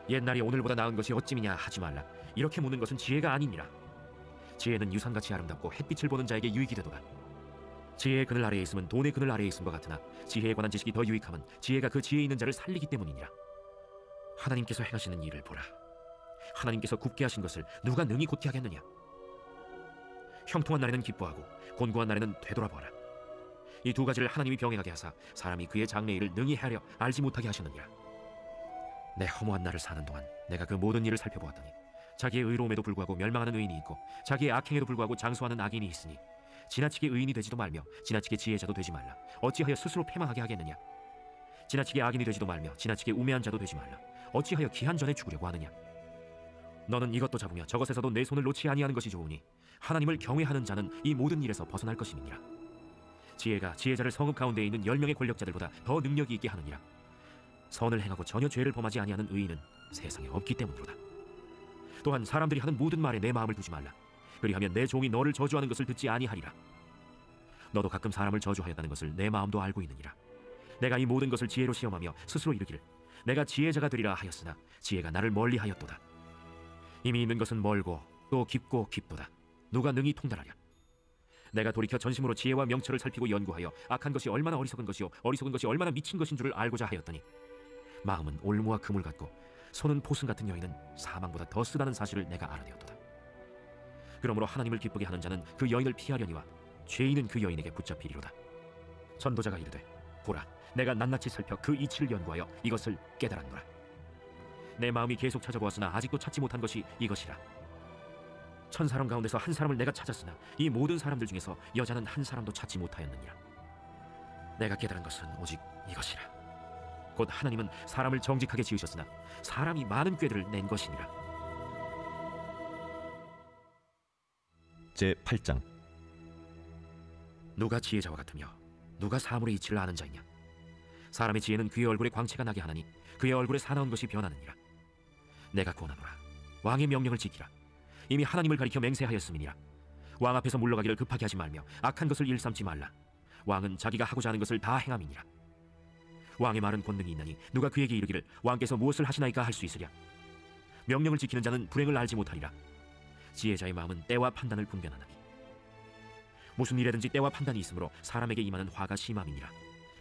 S2: 옛날이 오늘보다 나은 것이 어찌미냐 하지 말라. 이렇게 묻는 것은 지혜가 아니니라. 지혜는 유산같이 아름답고 햇빛을 보는 자에게 유익이 되도다. 지혜의 그늘 아래에 있으면 돈의 그늘 아래에 있음과 같으나 지혜에 관한 지식이 더 유익함은 지혜가 그 지혜 있는 자를 살리기 때문이니라. 하나님께서 행하시는 일을 보라. 하나님께서 굽게 하신 것을 누가 능히 곧게 하겠느냐? 형통한 날에는 기뻐하고 곤고한 날에는 되돌아보아라. 이 두 가지를 하나님이 병행하게 하사 사람이 그의 장래일을 능히 헤아려 알지 못하게 하셨느니라. 내 허무한 날을 사는 동안 내가 그 모든 일을 살펴보았더니 자기의 의로움에도 불구하고 멸망하는 의인이 있고 자기의 악행에도 불구하고 장수하는 악인이 있으니 지나치게 의인이 되지도 말며 지나치게 지혜자도 되지 말라. 어찌하여 스스로 패망하게 하겠느냐? 지나치게 악인이 되지도 말며 지나치게 우매한 자도 되지 말라. 어찌하여 기한 전에 죽으려고 하느냐? 너는 이것도 잡으며 저것에서도 내 손을 놓지 아니하는 것이 좋으니 하나님을 경외하는 자는 이 모든 일에서 벗어날 것임이니라. 지혜가 지혜자를 성읍 가운데에 있는 10명의 권력자들보다 더 능력이 있게 하느니라. 선을 행하고 전혀 죄를 범하지 아니하는 의인은 세상에 없기 때문이로다. 또한 사람들이 하는 모든 말에 내 마음을 두지 말라. 그리하면 내 종이 너를 저주하는 것을 듣지 아니하리라. 너도 가끔 사람을 저주하였다는 것을 내 마음도 알고 있느니라. 내가 이 모든 것을 지혜로 시험하며 스스로 이르기를 내가 지혜자가 되리라 하였으나 지혜가 나를 멀리하였도다. 이미 있는 것은 멀고 또 깊고 깊도다. 누가 능히 통달하랴? 내가 돌이켜 전심으로 지혜와 명철을 살피고 연구하여 악한 것이 얼마나 어리석은 것이요 어리석은 것이 얼마나 미친 것인 줄을 알고자 하였더니 마음은 올무와 그물 같고 손은 포승 같은 여인은 사망보다 더 쓰다는 사실을 내가 알아내었도다. 그러므로 하나님을 기쁘게 하는 자는 그 여인을 피하려니와 죄인은 그 여인에게 붙잡히리로다. 전도자가 이르되 보라, 내가 낱낱이 살펴 그 이치를 연구하여 이것을 깨달았노라. 내 마음이 계속 찾아보았으나 아직도 찾지 못한 것이 이것이라. 1000사람 가운데서 한 사람을 내가 찾았으나 이 모든 사람들 중에서 여자는 한 사람도 찾지 못하였느니라. 내가 깨달은 것은 오직 이것이라. 곧 하나님은 사람을 정직하게 지으셨으나 사람이 많은 꾀들을 낸 것이니라.
S1: 제8장.
S2: 누가 지혜자와 같으며 누가 사물의 이치를 아는 자이냐? 사람의 지혜는 그의 얼굴에 광채가 나게 하나니 그의 얼굴에 사나운 것이 변하느니라. 내가 권하노라. 왕의 명령을 지키라. 이미 하나님을 가리켜 맹세하였음이니라. 왕 앞에서 물러가기를 급하게 하지 말며 악한 것을 일삼지 말라. 왕은 자기가 하고자 하는 것을 다 행함이니라. 왕의 말은 권능이 있나니 누가 그에게 이르기를 왕께서 무엇을 하시나이까 할 수 있으랴. 명령을 지키는 자는 불행을 알지 못하리라. 지혜자의 마음은 때와 판단을 분별하나니 무슨 일에든지 때와 판단이 있으므로 사람에게 임하는 화가 심함이니라.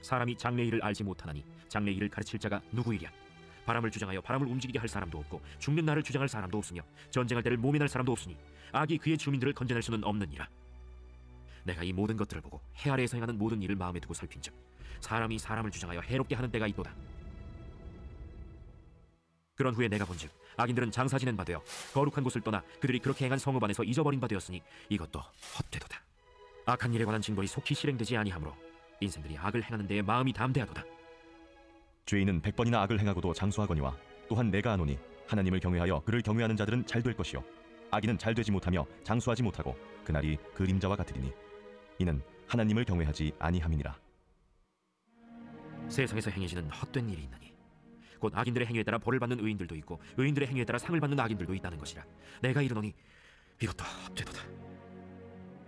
S2: 사람이 장래일을 알지 못하나니 장래일을 가르칠 자가 누구이랴. 바람을 주장하여 바람을 움직이게 할 사람도 없고 죽는 날을 주장할 사람도 없으며 전쟁할 때를 모면할 사람도 없으니 악이 그의 주민들을 건져낼 수는 없느니라. 내가 이 모든 것들을 보고 해 아래에서 행하는 모든 일을 마음에 두고 살핀즉 사람이 사람을 주장하여 해롭게 하는 때가 있도다. 그런 후에 내가 본즉 악인들은 장사 지낸 바 되어 거룩한 곳을 떠나 그들이 그렇게 행한 성읍 안에서 잊어버린 바 되었으니 이것도 헛되도다. 악한 일에 관한 징벌이 속히 실행되지 아니하므로 인생들이 악을 행하는 데에 마음이 담대하도다.
S1: 죄인은 100번이나 악을 행하고도 장수하거니와 또한 내가 아노니 하나님을 경외하여 그를 경외하는 자들은 잘 될 것이요 악인은 잘 되지 못하며 장수하지 못하고 그날이 그림자와 같으리니 이는 하나님을 경외하지 아니함이니라.
S2: 세상에서 행해지는 헛된 일이 있나니 곧 악인들의 행위에 따라 벌을 받는 의인들도 있고 의인들의 행위에 따라 상을 받는 악인들도 있다는 것이라. 내가 이르노니 이것도 헛되도다.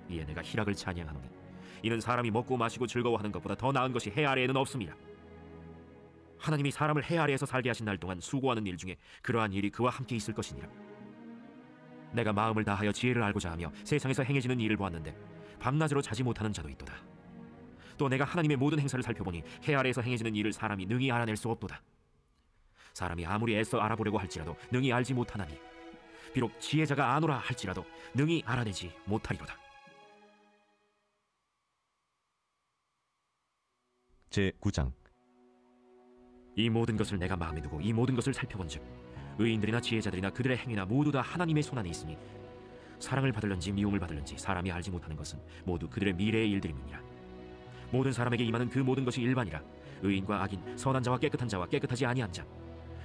S2: 이에 내가 희락을 찬양하노니 이는 사람이 먹고 마시고 즐거워하는 것보다 더 나은 것이 해 아래에는 없습니다. 하나님이 사람을 해 아래에서 살게 하신 날 동안 수고하는 일 중에 그러한 일이 그와 함께 있을 것이니라. 내가 마음을 다하여 지혜를 알고자 하며 세상에서 행해지는 일을 보았는데 밤낮으로 자지 못하는 자도 있도다. 또 내가 하나님의 모든 행사를 살펴보니 해 아래에서 행해지는 일을 사람이 능히 알아낼 수 없도다. 사람이 아무리 애써 알아보려고 할지라도 능히 알지 못하나니 비록 지혜자가 아노라 할지라도 능히 알아내지 못하리로다.
S1: 제9장.
S2: 이 모든 것을 내가 마음에 두고 이 모든 것을 살펴본즉 의인들이나 지혜자들이나 그들의 행위나 모두 다 하나님의 손안에 있으니 사랑을 받을는지 미움을 받을는지 사람이 알지 못하는 것은 모두 그들의 미래의 일들임이니라. 모든 사람에게 임하는 그 모든 것이 일반이라. 의인과 악인, 선한 자와 깨끗한 자와 깨끗하지 아니한 자,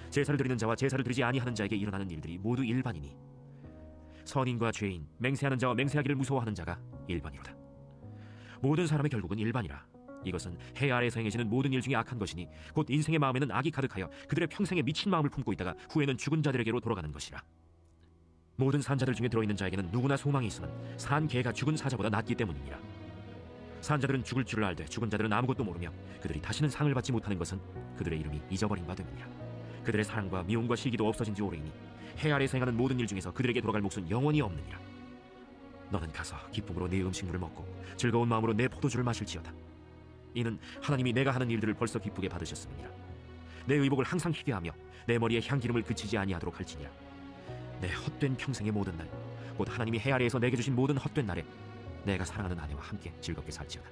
S2: 제사를 드리는 자와 제사를 드리지 아니하는 자에게 일어나는 일들이 모두 일반이니 선인과 죄인, 맹세하는 자와 맹세하기를 무서워하는 자가 일반이로다. 모든 사람의 결국은 일반이라. 이것은 해 아래에서 행해지는 모든 일 중에 악한 것이니 곧 인생의 마음에는 악이 가득하여 그들의 평생에 미친 마음을 품고 있다가 후에는 죽은 자들에게로 돌아가는 것이라. 모든 산자들 중에 들어있는 자에게는 누구나 소망이 있으면 산 개가 죽은 사자보다 낫기 때문이니라. 산자들은 죽을 줄을 알되 죽은 자들은 아무것도 모르며 그들이 다시는 상을 받지 못하는 것은 그들의 이름이 잊어버린 바 됨이니라. 그들의 사랑과 미움과 시기도 없어진 지 오래이니 해 아래에서 행하는 모든 일 중에서 그들에게 돌아갈 몫은 영원히 없느니라. 너는 가서 기쁨으로 네 음식물을 먹고 즐거운 마음으로 내 포도주를 마실지어다. 이는 하나님이 내가 하는 일들을 벌써 기쁘게 받으셨음이니라. 내 의복을 항상 희게 하며 내 머리에 향기름을 그치지 아니하도록 할지니라. 내 헛된 평생의 모든 날, 곧 하나님이 해 아래에서 내게 주신 모든 헛된 날에 내가 사랑하는 아내와 함께 즐겁게 살지어다.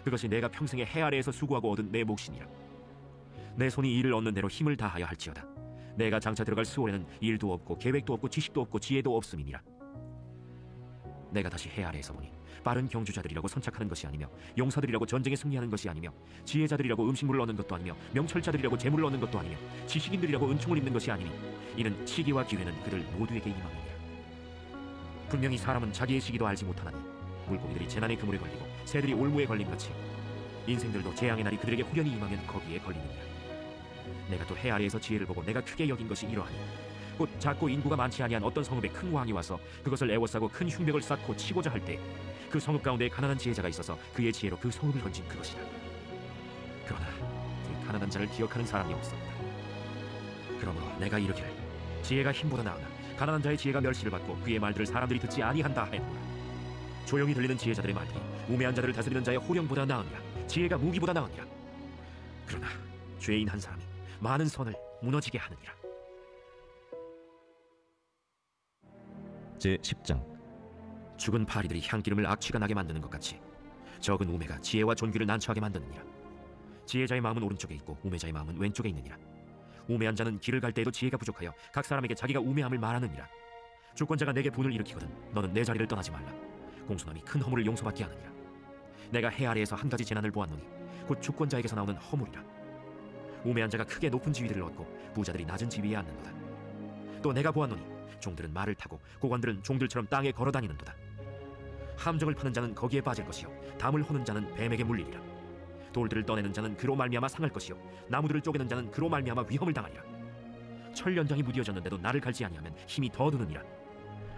S2: 그것이 내가 평생에 해 아래에서 수고하고 얻은 내 몫이니라. 내 손이 일을 얻는 대로 힘을 다하여 할지어다. 내가 장차 들어갈 수월에는 일도 없고 계획도 없고 지식도 없고 지혜도 없음이니라. 내가 다시 해 아래에서 보니 빠른 경주자들이라고 선착하는 것이 아니며 용사들이라고 전쟁에 승리하는 것이 아니며 지혜자들이라고 음식물을 얻는 것도 아니며 명철자들이라고 재물을 얻는 것도 아니며 지식인들이라고 은총을 입는 것이 아니니 이는 시기와 기회는 그들 모두에게 임함이니라. 분명히 사람은 자기의 시기도 알지 못하나니 물고기들이 재난의 그물에 걸리고 새들이 올무에 걸림같이 인생들도 재앙의 날이 그들에게 후련히 임하면 거기에 걸리느니라. 내가 또 해 아래에서 지혜를 보고 내가 크게 여긴 것이 이러하니 곧 작고 인구가 많지 아니한 어떤 성읍에 큰 왕이 와서 그것을 애워싸고 큰 흉벽을 쌓고 치고자 할 때 그 성읍 가운데 가난한 지혜자가 있어서 그의 지혜로 그 성읍을 건진 그것이라. 그러나 그 가난한 자를 기억하는 사람이 없었다. 그러므로 내가 이르기를 지혜가 힘보다 나으나 가난한 자의 지혜가 멸시를 받고 그의 말들을 사람들이 듣지 아니한다 하였노라. 조용히 들리는 지혜자들의 말들이 우매한 자들을 다스리는 자의 호령보다 나으니라. 지혜가 무기보다 나으니라. 그러나 죄인 한 사람이 많은 선을 무너지게 하느니라.
S1: 제10장.
S2: 죽은 파리들이 향기름을 악취가 나게 만드는 것 같이 적은 우매가 지혜와 존귀를 난처하게 만드느니라. 지혜자의 마음은 오른쪽에 있고 우매자의 마음은 왼쪽에 있느니라. 우매한 자는 길을 갈 때에도 지혜가 부족하여 각 사람에게 자기가 우매함을 말하느니라. 주권자가 내게 분을 일으키거든 너는 내 자리를 떠나지 말라. 공손함이 큰 허물을 용서받게 하느니라. 내가 해 아래에서 한 가지 재난을 보았노니 곧 주권자에게서 나오는 허물이라. 우매한 자가 크게 높은 지위들을 얻고 부자들이 낮은 지위에 앉는도다. 또 내가 보았노니 종들은 말을 타고 고관들은 종들처럼 땅에 걸어다니는도다. 함정을 파는 자는 거기에 빠질 것이요 담을 호는 자는 뱀에게 물리리라. 돌들을 떠내는 자는 그로 말미암아 상할 것이요 나무들을 쪼개는 자는 그로 말미암아 위험을 당하리라. 철 연장이 무뎌졌는데도 나를 갈지 아니하면 힘이 더 드느니라.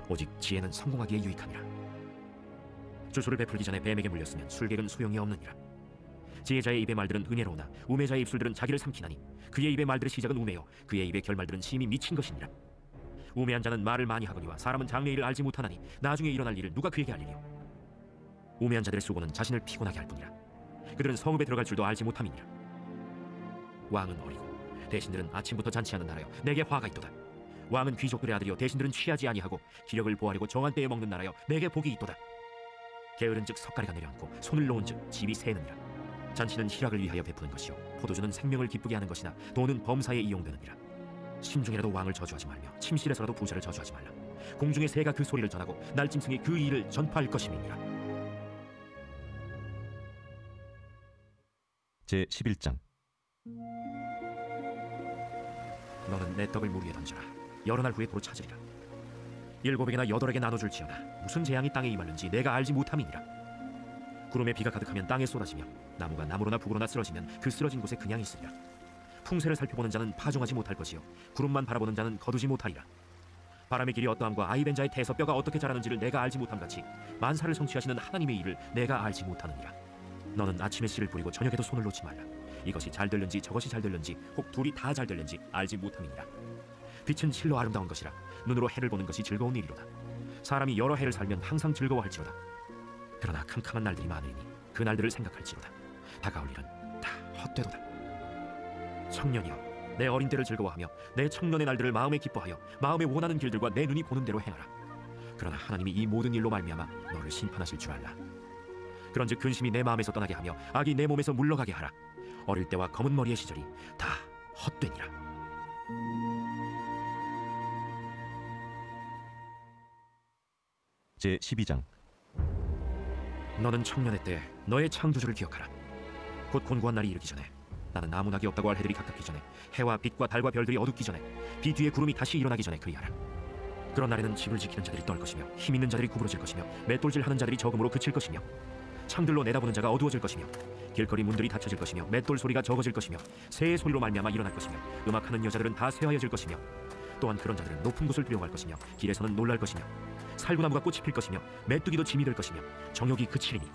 S2: 오직 지혜는 성공하기에 유익하니라. 주술을 베풀기 전에 뱀에게 물렸으면 술객은 소용이 없느니라. 지혜자의 입의 말들은 은혜로우나 우매자의 입술들은 자기를 삼키나니 그의 입의 말들의 시작은 우매요 그의 입의 결말들은 심히 미친 것이니라. 우매한 자는 말을 많이 하거니와 사람은 장래일을 알지 못하나니 나중에 일어날 일을 누가 그에게 알리리요. 우매한 자들의 수고는 자신을 피곤하게 할 뿐이라. 그들은 성읍에 들어갈 줄도 알지 못함이니라. 왕은 어리고 대신들은 아침부터 잔치하는 나라여 내게 화가 있도다. 왕은 귀족들의 아들이요 대신들은 취하지 아니하고 기력을 보아리고 정한 때에 먹는 나라여 내게 복이 있도다. 게으른즉 석가래가 내려앉고 손을 놓은즉 집이 새느니라. 잔치는 희락을 위하여 베푸는 것이요 포도주는 생명을 기쁘게 하는 것이나 돈은 범사에 이용되느니라. 심중이라도 왕을 저주하지 말며 침실에서라도 부자를 저주하지 말라. 공중의 새가 그 소리를 전하고 날짐승이 그 일을 전파할 것임이니라.
S1: 제11장.
S2: 너는 내 떡을 물 위에 던져라. 여러 날 후에 도로 찾으리라. 7에게나 8에게 나눠줄지어다. 무슨 재앙이 땅에 임하는지 내가 알지 못함이니라. 구름에 비가 가득하면 땅에 쏟아지며 나무가 나무로나 북으로나 쓰러지면 그 쓰러진 곳에 그냥 있으리라. 풍세를 살펴보는 자는 파종하지 못할 것이요 구름만 바라보는 자는 거두지 못하리라. 바람의 길이 어떠함과 아이 된 자의 태에서 뼈가 어떻게 자라는지를 내가 알지 못함 같이 만사를 성취하시는 하나님의 일을 내가 알지 못하느니라. 너는 아침에 씨를 뿌리고 저녁에도 손을 놓지 말라. 이것이 잘 될는지 저것이 잘 될는지 혹 둘이 다 잘 될는지 알지 못함이니라. 빛은 실로 아름다운 것이라 눈으로 해를 보는 것이 즐거운 일이로다. 사람이 여러 해를 살면 항상 즐거워할지로다. 그러나 캄캄한 날들이 많으니 그 날들을 생각할지로다. 다가올 일은 다 헛되도다. 청년이여, 내 어린 때를 즐거워하며 내 청년의 날들을 마음에 기뻐하여 마음에 원하는 길들과 내 눈이 보는 대로 행하라. 그러나 하나님이 이 모든 일로 말미암아 너를 심판하실 줄 알라. 그런즉 근심이 내 마음에서 떠나게 하며 악이 내 몸에서 물러가게 하라. 어릴 때와 검은 머리의 시절이 다 헛되니라.
S1: 제 12장.
S2: 너는 청년의 때 너의 창조주를 기억하라. 곧 곤고한 날이 이르기 전에, 나는 아무 낙이 없다고 할 해들이 가깝기 전에, 해와 빛과 달과 별들이 어둡기 전에, 비 뒤에 구름이 다시 일어나기 전에 그리하라. 그런 날에는 집을 지키는 자들이 떨 것이며 힘 있는 자들이 구부러질 것이며 맷돌질하는 자들이 적음으로 그칠 것이며 창들로 내다보는 자가 어두워질 것이며 길거리 문들이 닫혀질 것이며 맷돌 소리가 적어질 것이며 새의 소리로 말미암아 일어날 것이며 음악하는 여자들은 다 쇠하여질 것이며 또한 그런 자들은 높은 곳을 두려워할 것이며 길에서는 놀랄 것이며 살구나무가 꽃이 필 것이며 메뚜기도 짐이 될 것이며 정욕이 그치리니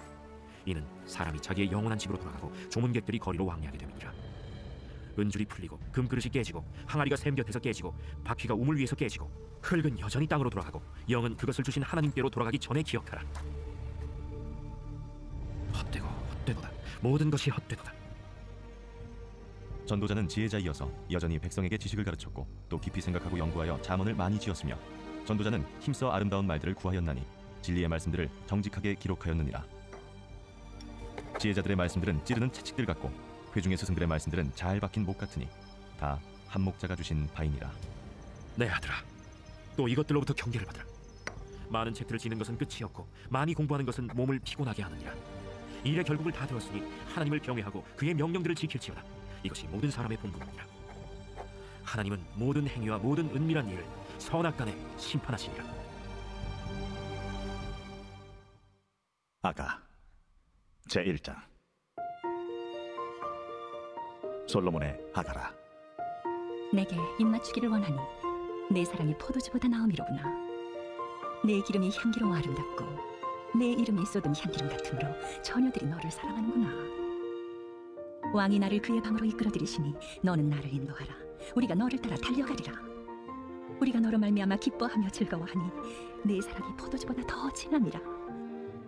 S2: 이는 사람이 자기의 영원한 집으로 돌아가고 조문객들이 거리로 왕래하게 됨이니라. 은줄이 풀리고 금그릇이 깨지고 항아리가 샘 곁에서 깨지고 바퀴가 우물 위에서 깨지고 흙은 여전히 땅으로 돌아가고 영은 그것을 주신 하나님께로 돌아가기 전에 기억하라. 헛되고 헛되도다. 모든 것이 헛되도다.
S1: 전도자는 지혜자이어서 여전히 백성에게 지식을 가르쳤고 또 깊이 생각하고 연구하여 잠언을 많이 지었으며 전도자는 힘써 아름다운 말들을 구하였나니 진리의 말씀들을 정직하게 기록하였느니라. 지혜자들의 말씀들은 찌르는 채찍들 같고 회중의 스승들의 말씀들은 잘 박힌 목 같으니 다 한 목자가 주신 바이니라.
S2: 내 아들아, 또 이것들로부터 경계를 받으라. 많은 책들을 지는 것은 끝이 없고 많이 공부하는 것은 몸을 피곤하게 하느니라. 일의 결국을 다 되었으니 하나님을 경외하고 그의 명령들을 지킬지어다. 이것이 모든 사람의 본분이니라. 하나님은 모든 행위와 모든 은밀한 일을 선악간에 심판하시니라.
S5: 아가 제1장. 솔로몬의 아가라,
S6: 내게 입맞추기를 원하니 내 사랑이 포도주보다 나음이로구나. 내 기름이 향기로워 아름답고 내 이름이 쏟은 향기름 같으므로 처녀들이 너를 사랑하는구나. 왕이 나를 그의 방으로 이끌어들이시니 너는 나를 인도하라. 우리가 너를 따라 달려가리라. 우리가 너로 말미암아 기뻐하며 즐거워하니 내 사랑이 포도주보다 더 진함이라.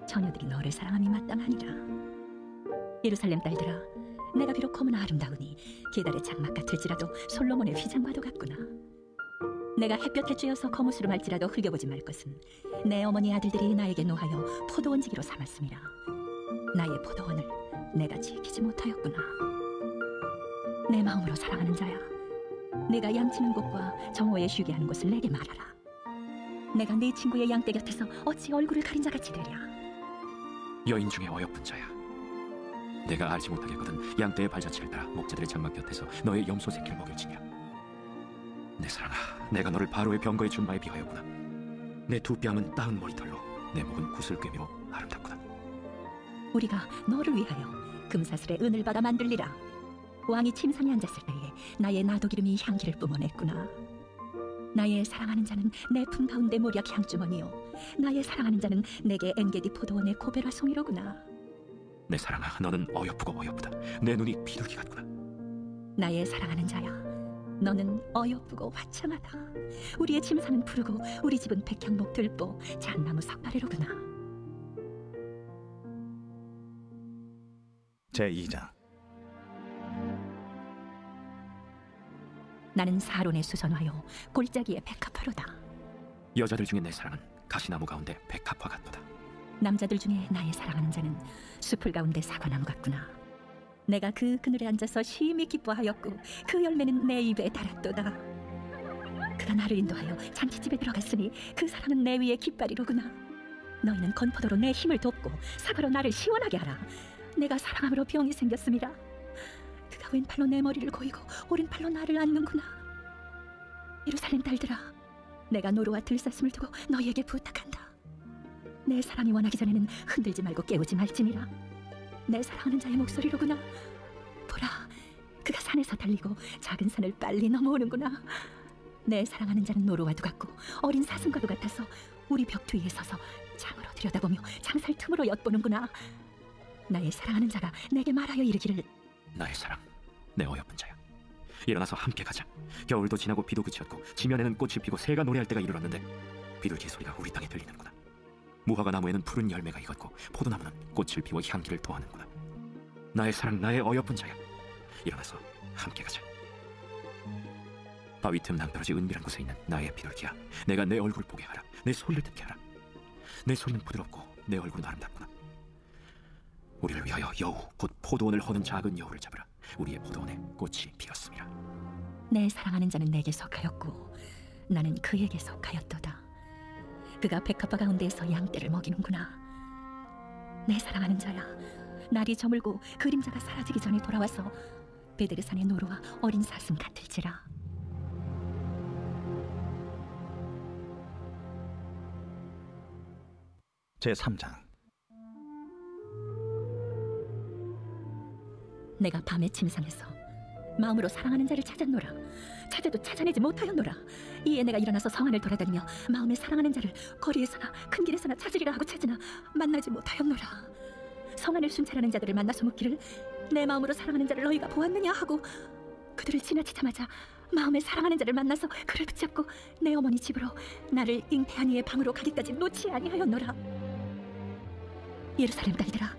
S6: 처녀들이 너를 사랑함이 마땅하니라. 예루살렘 딸들아, 내가 비록 검은 아름다우니 게달의 장막 같을지라도 솔로몬의 휘장과도 같구나. 내가 햇볕에 쬐어서 거무스름 할지라도 흘겨보지 말 것은 내 어머니 아들들이 나에게 노하여 포도원지기로 삼았음이라. 나의 포도원을 내가 지키지 못하였구나. 내 마음으로 사랑하는 자야, 내가 양치는 곳과 정오에 쉬게 하는 곳을 내게 말하라. 내가 네 친구의 양떼 곁에서 어찌 얼굴을 가린 자같이 되랴.
S2: 여인 중에 어여쁜 자야, 내가 알지 못하겠거든 양떼의 발자취를 따라 목자들의 장막 곁에서 너의 염소 새끼를 먹일지니라. 내 사랑아, 내가 너를 바로의 병거에 준 바에 비하였구나. 내 두 뺨은 따은 머리털로 내 목은 구슬꿰미로 아름답구나.
S6: 우리가 너를 위하여 금사슬에 은을 받아 만들리라. 왕이 침상에 앉았을 때에 나의 나도기름이 향기를 뿜어냈구나. 나의 사랑하는 자는 내 품 가운데 모략 향주머니요, 나의 사랑하는 자는 내게 엔게디 포도원의 고베라 송이로구나.
S2: 내 사랑아, 너는 어여쁘고 어여쁘다. 내 눈이 비둘기 같구나.
S6: 나의 사랑하는 자야, 너는 어여쁘고 화창하다. 우리의 침상은 푸르고 우리 집은 백향목 들보 잣나무 석파래로구나.
S5: 제2장.
S6: 나는 사론에 수선하여 골짜기에 백합화로다.
S2: 여자들 중에 내 사랑은 가시나무 가운데 백합화 같도다.
S6: 남자들 중에 나의 사랑하는 자는 숲을 가운데 사과나무 같구나. 내가 그 그늘에 앉아서 심히 기뻐하였고 그 열매는 내 입에 달았도다. 그가 나를 인도하여 잔치집에 들어갔으니 그 사랑은 내 위에 깃발이로구나. 너희는 건포도로 내 힘을 돕고 사과로 나를 시원하게 하라. 내가 사랑함으로 병이 생겼음이라. 그가 왼팔로 내 머리를 고이고 오른팔로 나를 안는구나. 예루살렘 딸들아, 내가 노루와 들사슴을 두고 너희에게 부탁한다. 내 사랑이 원하기 전에는 흔들지 말고 깨우지 말지니라. 내 사랑하는 자의 목소리로구나. 보라, 그가 산에서 달리고 작은 산을 빨리 넘어오는구나. 내 사랑하는 자는 노루와도 같고 어린 사슴과도 같아서 우리 벽 위에 서서 창으로 들여다보며 창살 틈으로 엿보는구나. 나의 사랑하는 자가 내게 말하여 이르기를,
S2: 나의 사랑, 내 어여쁜 자야, 일어나서 함께 가자. 겨울도 지나고 비도 그치었고 지면에는 꽃이 피고 새가 노래할 때가 이르렀는데 비둘기 소리가 우리 땅에 들리는구나. 무화과 나무에는 푸른 열매가 익었고 포도나무는 꽃을 피워 향기를 더하는구나. 나의 사랑, 나의 어여쁜 자야, 일어나서 함께 가자. 바위 틈 낭떠러지 은밀한 곳에 있는 나의 비둘기야, 내가 내 얼굴 보게 하라. 내 소리를 듣게 하라. 내 소리는 부드럽고 내 얼굴은 아름답구나. 우리를 위하여 여우, 곧 포도원을 허는 작은 여우를 잡으라. 우리의 포도원에 꽃이 피었습니다.
S6: 내 사랑하는 자는 내게 속하였고 나는 그에게 속하였도다. 그가 백합화 가운데에서 양떼를 먹이는구나. 내 사랑하는 자야, 날이 저물고 그림자가 사라지기 전에 돌아와서 베드르산의 노루와 어린 사슴 같을지라.
S5: 제3장.
S6: 내가 밤에 침상에서 마음으로 사랑하는 자를 찾았노라. 찾아도 찾아내지 못하였노라. 이에 내가 일어나서 성 안을 돌아다니며 마음에 사랑하는 자를 거리에서나 큰 길에서나 찾으리라 하고 찾으나 만나지 못하였노라. 성 안을 순찰하는 자들을 만나서 묻기를, 내 마음으로 사랑하는 자를 너희가 보았느냐 하고 그들을 지나치자마자 마음에 사랑하는 자를 만나서 그를 붙잡고 내 어머니 집으로 나를 잉태한 이의 방으로 가기까지 놓지 아니하였노라. 예루살렘 딸들아,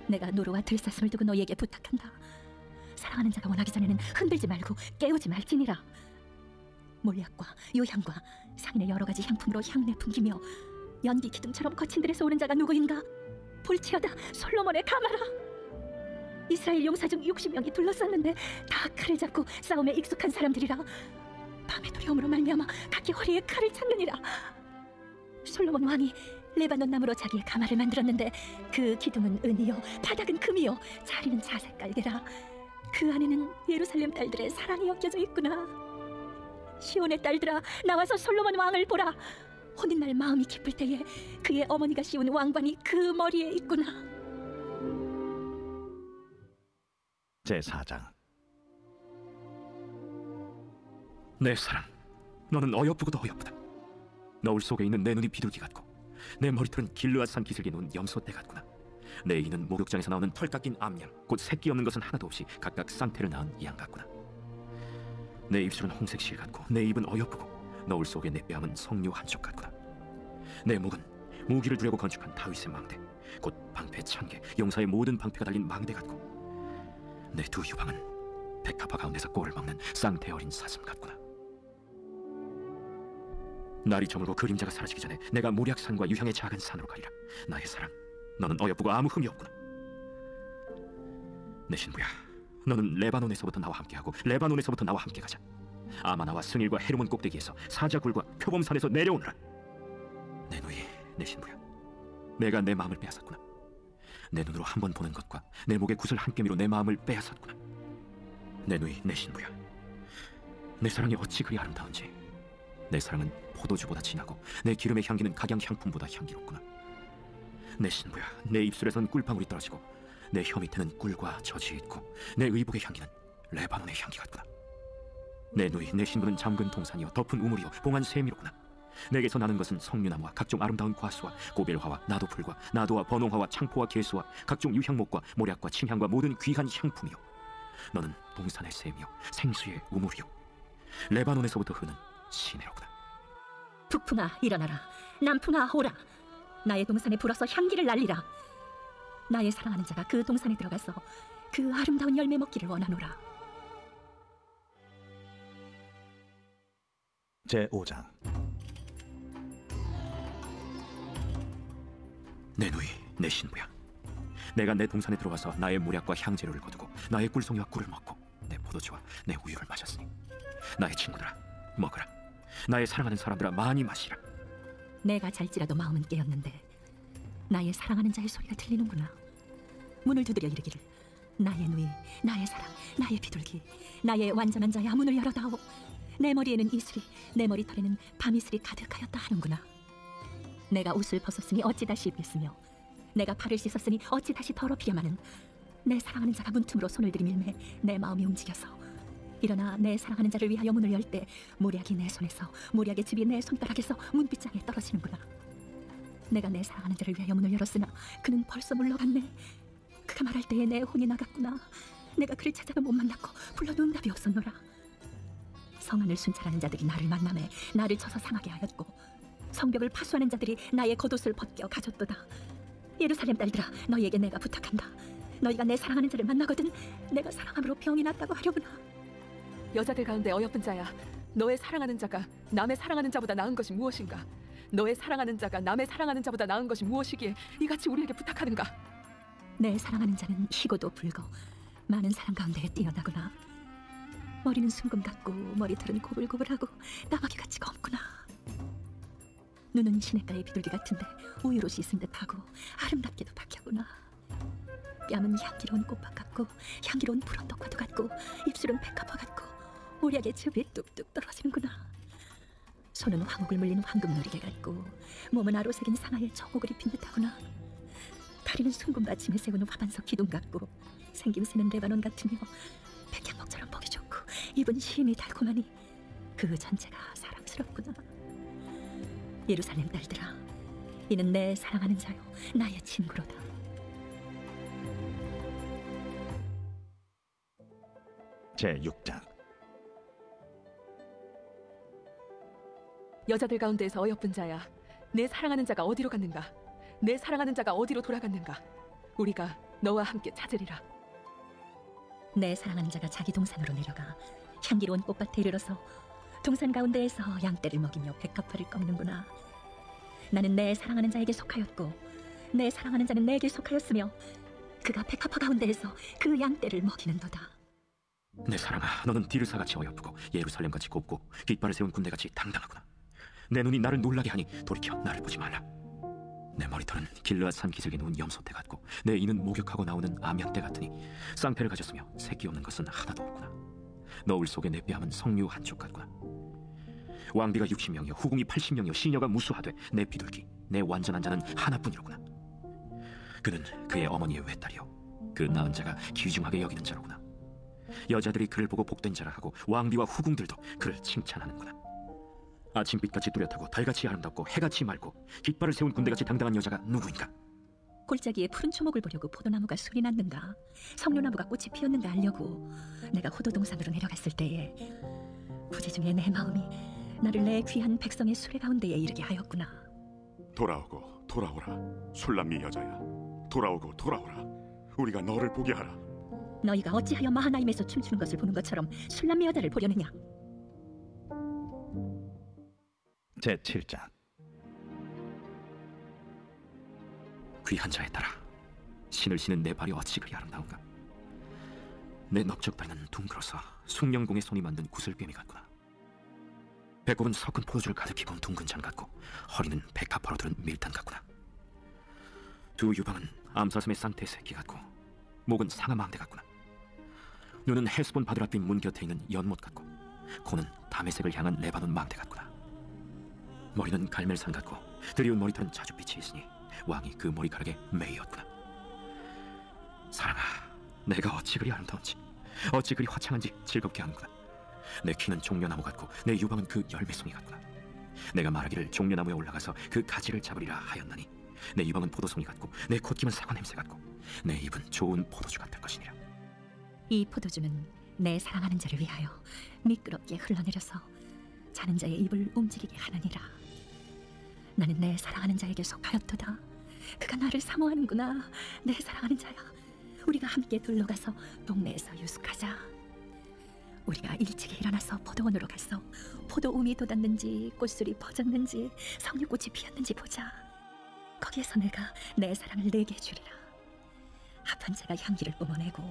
S6: 내가 노루와 들사슴을 두고 너희에게 부탁한다. 사랑하는 자가 원하기 전에는 흔들지 말고 깨우지 말지니라. 몰약과 요향과 상인의 여러 가지 향품으로 향내 풍기며 연기 기둥처럼 거친 들에서 오는 자가 누구인가? 볼지어다, 솔로몬의 가마라. 이스라엘 용사 중 60명이 둘러쌌는데 다 칼을 잡고 싸움에 익숙한 사람들이라. 밤의 두려움으로 말미암아 각기 허리에 칼을 찾느니라. 솔로몬 왕이 레바논 나무로 자기의 가마를 만들었는데 그 기둥은 은이요 바닥은 금이요 자리는 자색 깔개라. 그 안에는 예루살렘 딸들의 사랑이 엮여져 있구나. 시온의 딸들아, 나와서 솔로몬 왕을 보라. 혼인날 마음이 기쁠 때에 그의 어머니가 씌운 왕관이 그 머리에 있구나.
S5: 제4장.
S2: 내 사랑, 너는 어여쁘고도 어여쁘다. 너울 속에 있는 내 눈이 비둘기 같고 내 머리털은 길르앗산 기슭에 놓은 염소떼 같구나. 내 이는 목욕장에서 나오는 털 깎인 암양, 곧 새끼 없는 것은 하나도 없이 각각 쌍태를 낳은 양 같구나. 내 입술은 홍색 실 같고 내 입은 어여쁘고 너울 속에 내 뺨은 석류 한쪽 같구나. 내 목은 무기를 두려고 건축한 다윗의 망대, 곧 방패 천개, 용사의 모든 방패가 달린 망대 같고 내 두 유방은 백합화 가운데서 꼴을 먹는 쌍태 어린 사슴 같구나. 날이 저물고 그림자가 사라지기 전에 내가 모략산과 유향의 작은 산으로 가리라. 나의 사랑, 너는 어여쁘고 아무 흠이 없구나. 내 신부야, 너는 레바논에서부터 나와 함께하고 레바논에서부터 나와 함께 가자. 아마나와 승일과 헤르몬 꼭대기에서 사자굴과 표범산에서 내려오너라. 내 누이, 내 신부야, 내가 내 마음을 빼앗았구나. 내 눈으로 한 번 보는 것과 내 목의 구슬 한 깨미로 내 마음을 빼앗았구나. 내 누이, 내 신부야, 내 사랑이 어찌 그리 아름다운지. 내 사랑은 포도주보다 진하고 내 기름의 향기는 각양 향품보다 향기롭구나. 내 신부야, 내 입술에선 꿀방울이 떨어지고 내 혀 밑에는 꿀과 젖이 있고 내 의복의 향기는 레바논의 향기 같구나. 내 누이, 내 신부는 잠근 동산이요 덮은 우물이요 봉한 샘이로구나. 내게서 나는 것은 석류나무와 각종 아름다운 과수와 고벨화와 나도풀과 나도와 번홍화와 창포와 개수와 각종 유향목과 모략과 칭향과 모든 귀한 향품이요. 너는 동산의 샘이요 생수의 우물이요 레바논에서부터 흐는 시내로구나.
S6: 북풍아 일어나라. 남풍아 오라. 나의 동산에 불어서 향기를 날리라. 나의 사랑하는 자가 그 동산에 들어가서 그 아름다운 열매 먹기를 원하노라.
S5: 제5장.
S2: 내 누이, 내 신부야, 내가 내 동산에 들어와서 나의 모략과 향재료를 거두고 나의 꿀송이와 꿀을 먹고 내 포도주와 내 우유를 마셨으니 나의 친구들아 먹으라. 나의 사랑하는 사람들아 많이 마시라.
S6: 내가 잘지라도 마음은 깨었는데 나의 사랑하는 자의 소리가 들리는구나. 문을 두드려 이르기를, 나의 누이, 나의 사랑, 나의 비둘기, 나의 완전한 자야, 문을 열어다오. 내 머리에는 이슬이, 내 머리털에는 밤이슬이 가득하였다 하는구나. 내가 옷을 벗었으니 어찌 다시 입겠으며 내가 발을 씻었으니 어찌 다시 더럽히려마는. 내 사랑하는 자가 문틈으로 손을 들이밀매 내 마음이 움직여서 일어나 내 사랑하는 자를 위하여 문을 열 때 모략이 내 손에서, 모략의 집이 내 손가락에서 문빗장에 떨어지는구나. 내가 내 사랑하는 자를 위하여 문을 열었으나 그는 벌써 물러갔네. 그가 말할 때에 내 혼이 나갔구나. 내가 그를 찾아도 못 만났고 불러도 응답이 없었노라. 성안을 순찰하는 자들이 나를 만남에 나를 쳐서 상하게 하였고, 성벽을 파수하는 자들이 나의 겉옷을 벗겨 가졌도다. 예루살렘 딸들아, 너희에게 내가 부탁한다. 너희가 내 사랑하는 자를 만나거든 내가 사랑함으로 병이 낫다고 하려구나.
S7: 여자들 가운데 어여쁜 자야, 너의 사랑하는 자가 남의 사랑하는 자보다 나은 것이 무엇인가? 너의 사랑하는 자가 남의 사랑하는 자보다 나은 것이 무엇이기에 이같이 우리에게 부탁하는가?
S6: 내 사랑하는 자는 희고도 붉어 많은 사람 가운데 뛰어나구나. 머리는 순금 같고 머리털은 고불고불하고 나마귀같이 검구나. 눈은 시냇가의 비둘기 같은데 우유로 씻은 듯하고 아름답게도 박혀구나. 뺨은 향기로운 꽃밭 같고 향기로운 푸른 독화도 같고 입술은 백합화 같고 모략의 즙이 뚝뚝 떨어지는구나. 손은 황옥을 물린 황금 누리개 같고 몸은 아로새긴 상하의 정옥을 입힌 듯하구나. 다리는 순금 받침에 세우는 화반석 기둥 같고 생김새는 레바논 같으며 백향목처럼 보기 좋고 입은 심이 달콤하니 그 전체가 사랑스럽구나. 예루살렘 딸들아, 이는 내 사랑하는 자요 나의 친구로다.
S5: 제6장.
S7: 여자들 가운데에서 어여쁜 자야, 내 사랑하는 자가 어디로 갔는가? 내 사랑하는 자가 어디로 돌아갔는가? 우리가 너와 함께 찾으리라.
S6: 내 사랑하는 자가 자기 동산으로 내려가 향기로운 꽃밭에 이르러서 동산 가운데에서 양떼를 먹이며 백합화를 꺾는구나. 나는 내 사랑하는 자에게 속하였고 내 사랑하는 자는 내게 속하였으며 그가 백합화 가운데에서 그 양떼를 먹이는도다.
S2: 내 사랑아, 너는 디르사같이 어여쁘고 예루살렘같이 곱고 깃발을 세운 군대같이 당당하구나. 내 눈이 나를 놀라게 하니 돌이켜 나를 보지 말라. 내 머리털은 길르앗 산 기슭에 누운 염소떼 같고 내 이는 목욕하고 나오는 암양떼 같으니 쌍패를 가졌으며 새끼 없는 것은 하나도 없구나. 너울 속에 내 뺨은 석류 한쪽 같구나. 왕비가 60명이요 후궁이 80명이요 시녀가 무수하되 내 비둘기 내 완전한 자는 하나뿐이로구나. 그는 그의 어머니의 외딸이요 그 낳은 자가 귀중하게 여기는 자로구나. 여자들이 그를 보고 복된 자라 하고 왕비와 후궁들도 그를 칭찬하는구나. 아침빛같이 뚜렷하고 달같이 아름답고 해같이 맑고 깃발을 세운 군대같이 당당한 여자가 누구인가?
S6: 골짜기에 푸른 초목을 보려고 포도나무가 술이 났는가, 석류나무가 꽃이 피었는가 알려고 내가 호도동산으로 내려갔을 때에 부재 중에 내 마음이 나를 내 귀한 백성의 수레 가운데에 이르게 하였구나.
S8: 돌아오고 돌아오라, 술람미 여자야. 돌아오고 돌아오라, 우리가 너를 보게 하라.
S6: 너희가 어찌하여 마하나임에서 춤추는 것을 보는 것처럼 술람미 여자를 보려느냐?
S5: 제7장.
S2: 귀한 자에 따라 신을 신은 내 발이 어찌 그리 아름다운가? 내 넓적다리는 둥글어서 숭령공의 손이 만든 구슬꿰미 같구나. 배꼽은 섞은 포도주를 가득히 부은 둥근 잔 같고 허리는 백합화로 들은 밀단 같구나. 두 유방은 암사슴의 쌍태 새끼 같고 목은 상아망대 같구나. 눈은 헤스본 바드라빛 문 곁에 있는 연못 같고 코는 다메섹을 향한 레바논 망대 같구나. 머리는 갈멜산 같고 드리운 머리털은 자줏빛이 있으니 왕이 그 머리카락에 매이었구나. 사랑아, 내가 어찌 그리 아름다운지 어찌 그리 화창한지 즐겁게 하는구나. 내 키는 종려나무 같고 내 유방은 그 열매송이 같구나. 내가 말하기를 종려나무에 올라가서 그 가지를 잡으리라 하였나니 내 유방은 포도송이 같고 내 콧김은 사과 냄새 같고 내 입은 좋은 포도주 같을 것이니라.
S6: 이 포도주는 내 사랑하는 자를 위하여 미끄럽게 흘러내려서 자는 자의 입을 움직이게 하느니라. 나는 내 사랑하는 자에게 속하였도다. 그가 나를 사모하는구나. 내 사랑하는 자야, 우리가 함께 둘러가서 동네에서 유숙하자. 우리가 일찍이 일어나서 포도원으로 가서 포도움이 돋았는지 꽃술이 퍼졌는지 석류꽃이 피었는지 보자. 거기에서 내가 내 사랑을 내게 주리라. 합한 자가 향기를 뿜어내고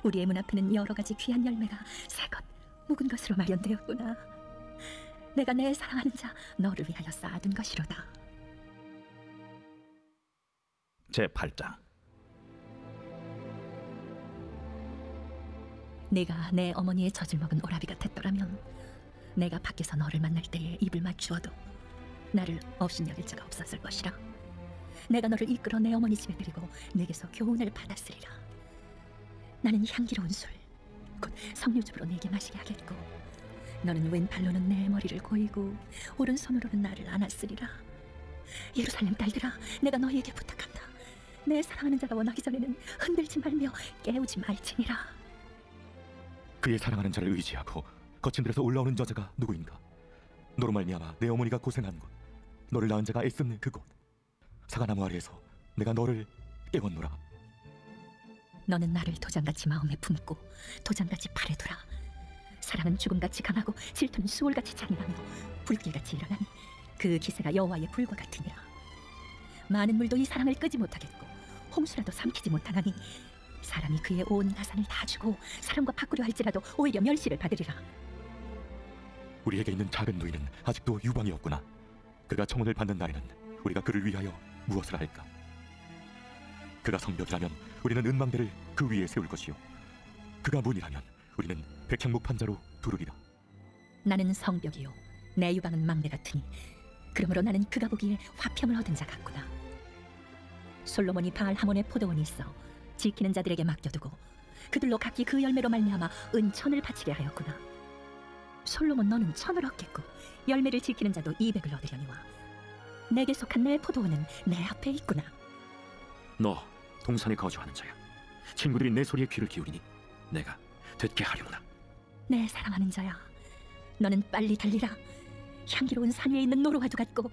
S6: 우리의 문 앞에는 여러 가지 귀한 열매가 새것 묵은 것으로 마련되었구나. 내가 내 사랑하는 자 너를 위하여 쌓아둔 것이로다.
S5: 제8장.
S6: 내가 내 어머니의 젖을 먹은 오라비 같았더라면 내가 밖에서 너를 만날 때에 입을 맞추어도 나를 업신여길 자가 없었을 것이라. 내가 너를 이끌어 내 어머니 집에 데리고 내게서 교훈을 받았으리라. 나는 향기로운 술, 곧 석류즙으로 내게 마시게 하겠고 너는 왼팔로는 내 머리를 고이고 오른손으로는 나를 안았으리라. 예루살렘 딸들아, 내가 너희에게 부탁한다. 내 사랑하는 자가 원하기 전에는 흔들지 말며 깨우지 말지니라.
S1: 그의 사랑하는 자를 의지하고 거친 들에서 올라오는 여자가 누구인가? 너로 말미암아 내 어머니가 고생한 곳, 너를 낳은 자가 애쓰는 그곳, 사과나무 아래에서 내가 너를 깨웠노라.
S6: 너는 나를 도장같이 마음에 품고 도장같이 팔에 두라. 사랑은 죽음같이 강하고 질투는 수월같이 잔인하며 불길같이 일어나니 그 기세가 여호와의 불과 같으니라. 많은 물도 이 사랑을 끄지 못하겠고 홍수라도 삼키지 못하나니 사람이 그의 온 가산을 다 주고 사람과 바꾸려 할지라도 오히려 멸시를 받으리라.
S1: 우리에게 있는 작은 누이는 아직도 유방이 없구나. 그가 청혼을 받는 날에는 우리가 그를 위하여 무엇을 할까? 그가 성벽이라면 우리는 은망대를 그 위에 세울 것이요, 그가 문이라면 우리는 백향목 판자로 두르리라.
S6: 나는 성벽이요 내 유방은 망대 같으니 그러므로 나는 그가 보기에 화평을 얻은 자 같구나. 솔로몬이 바알 하몬의 포도원이 있어 지키는 자들에게 맡겨두고 그들로 각기 그 열매로 말미암아 은천을 바치게 하였구나. 솔로몬 너는 천을 얻겠고 열매를 지키는 자도 200을 얻으려니와 내게 속한 내 포도원은 내 앞에 있구나.
S2: 너 동산에 거주하는 자야. 친구들이 내 소리에 귀를 기울이니 내가 듣게 하려무나.
S6: 내 사랑하는 자야, 너는 빨리 달리라. 향기로운 산 위에 있는 노루와도 같고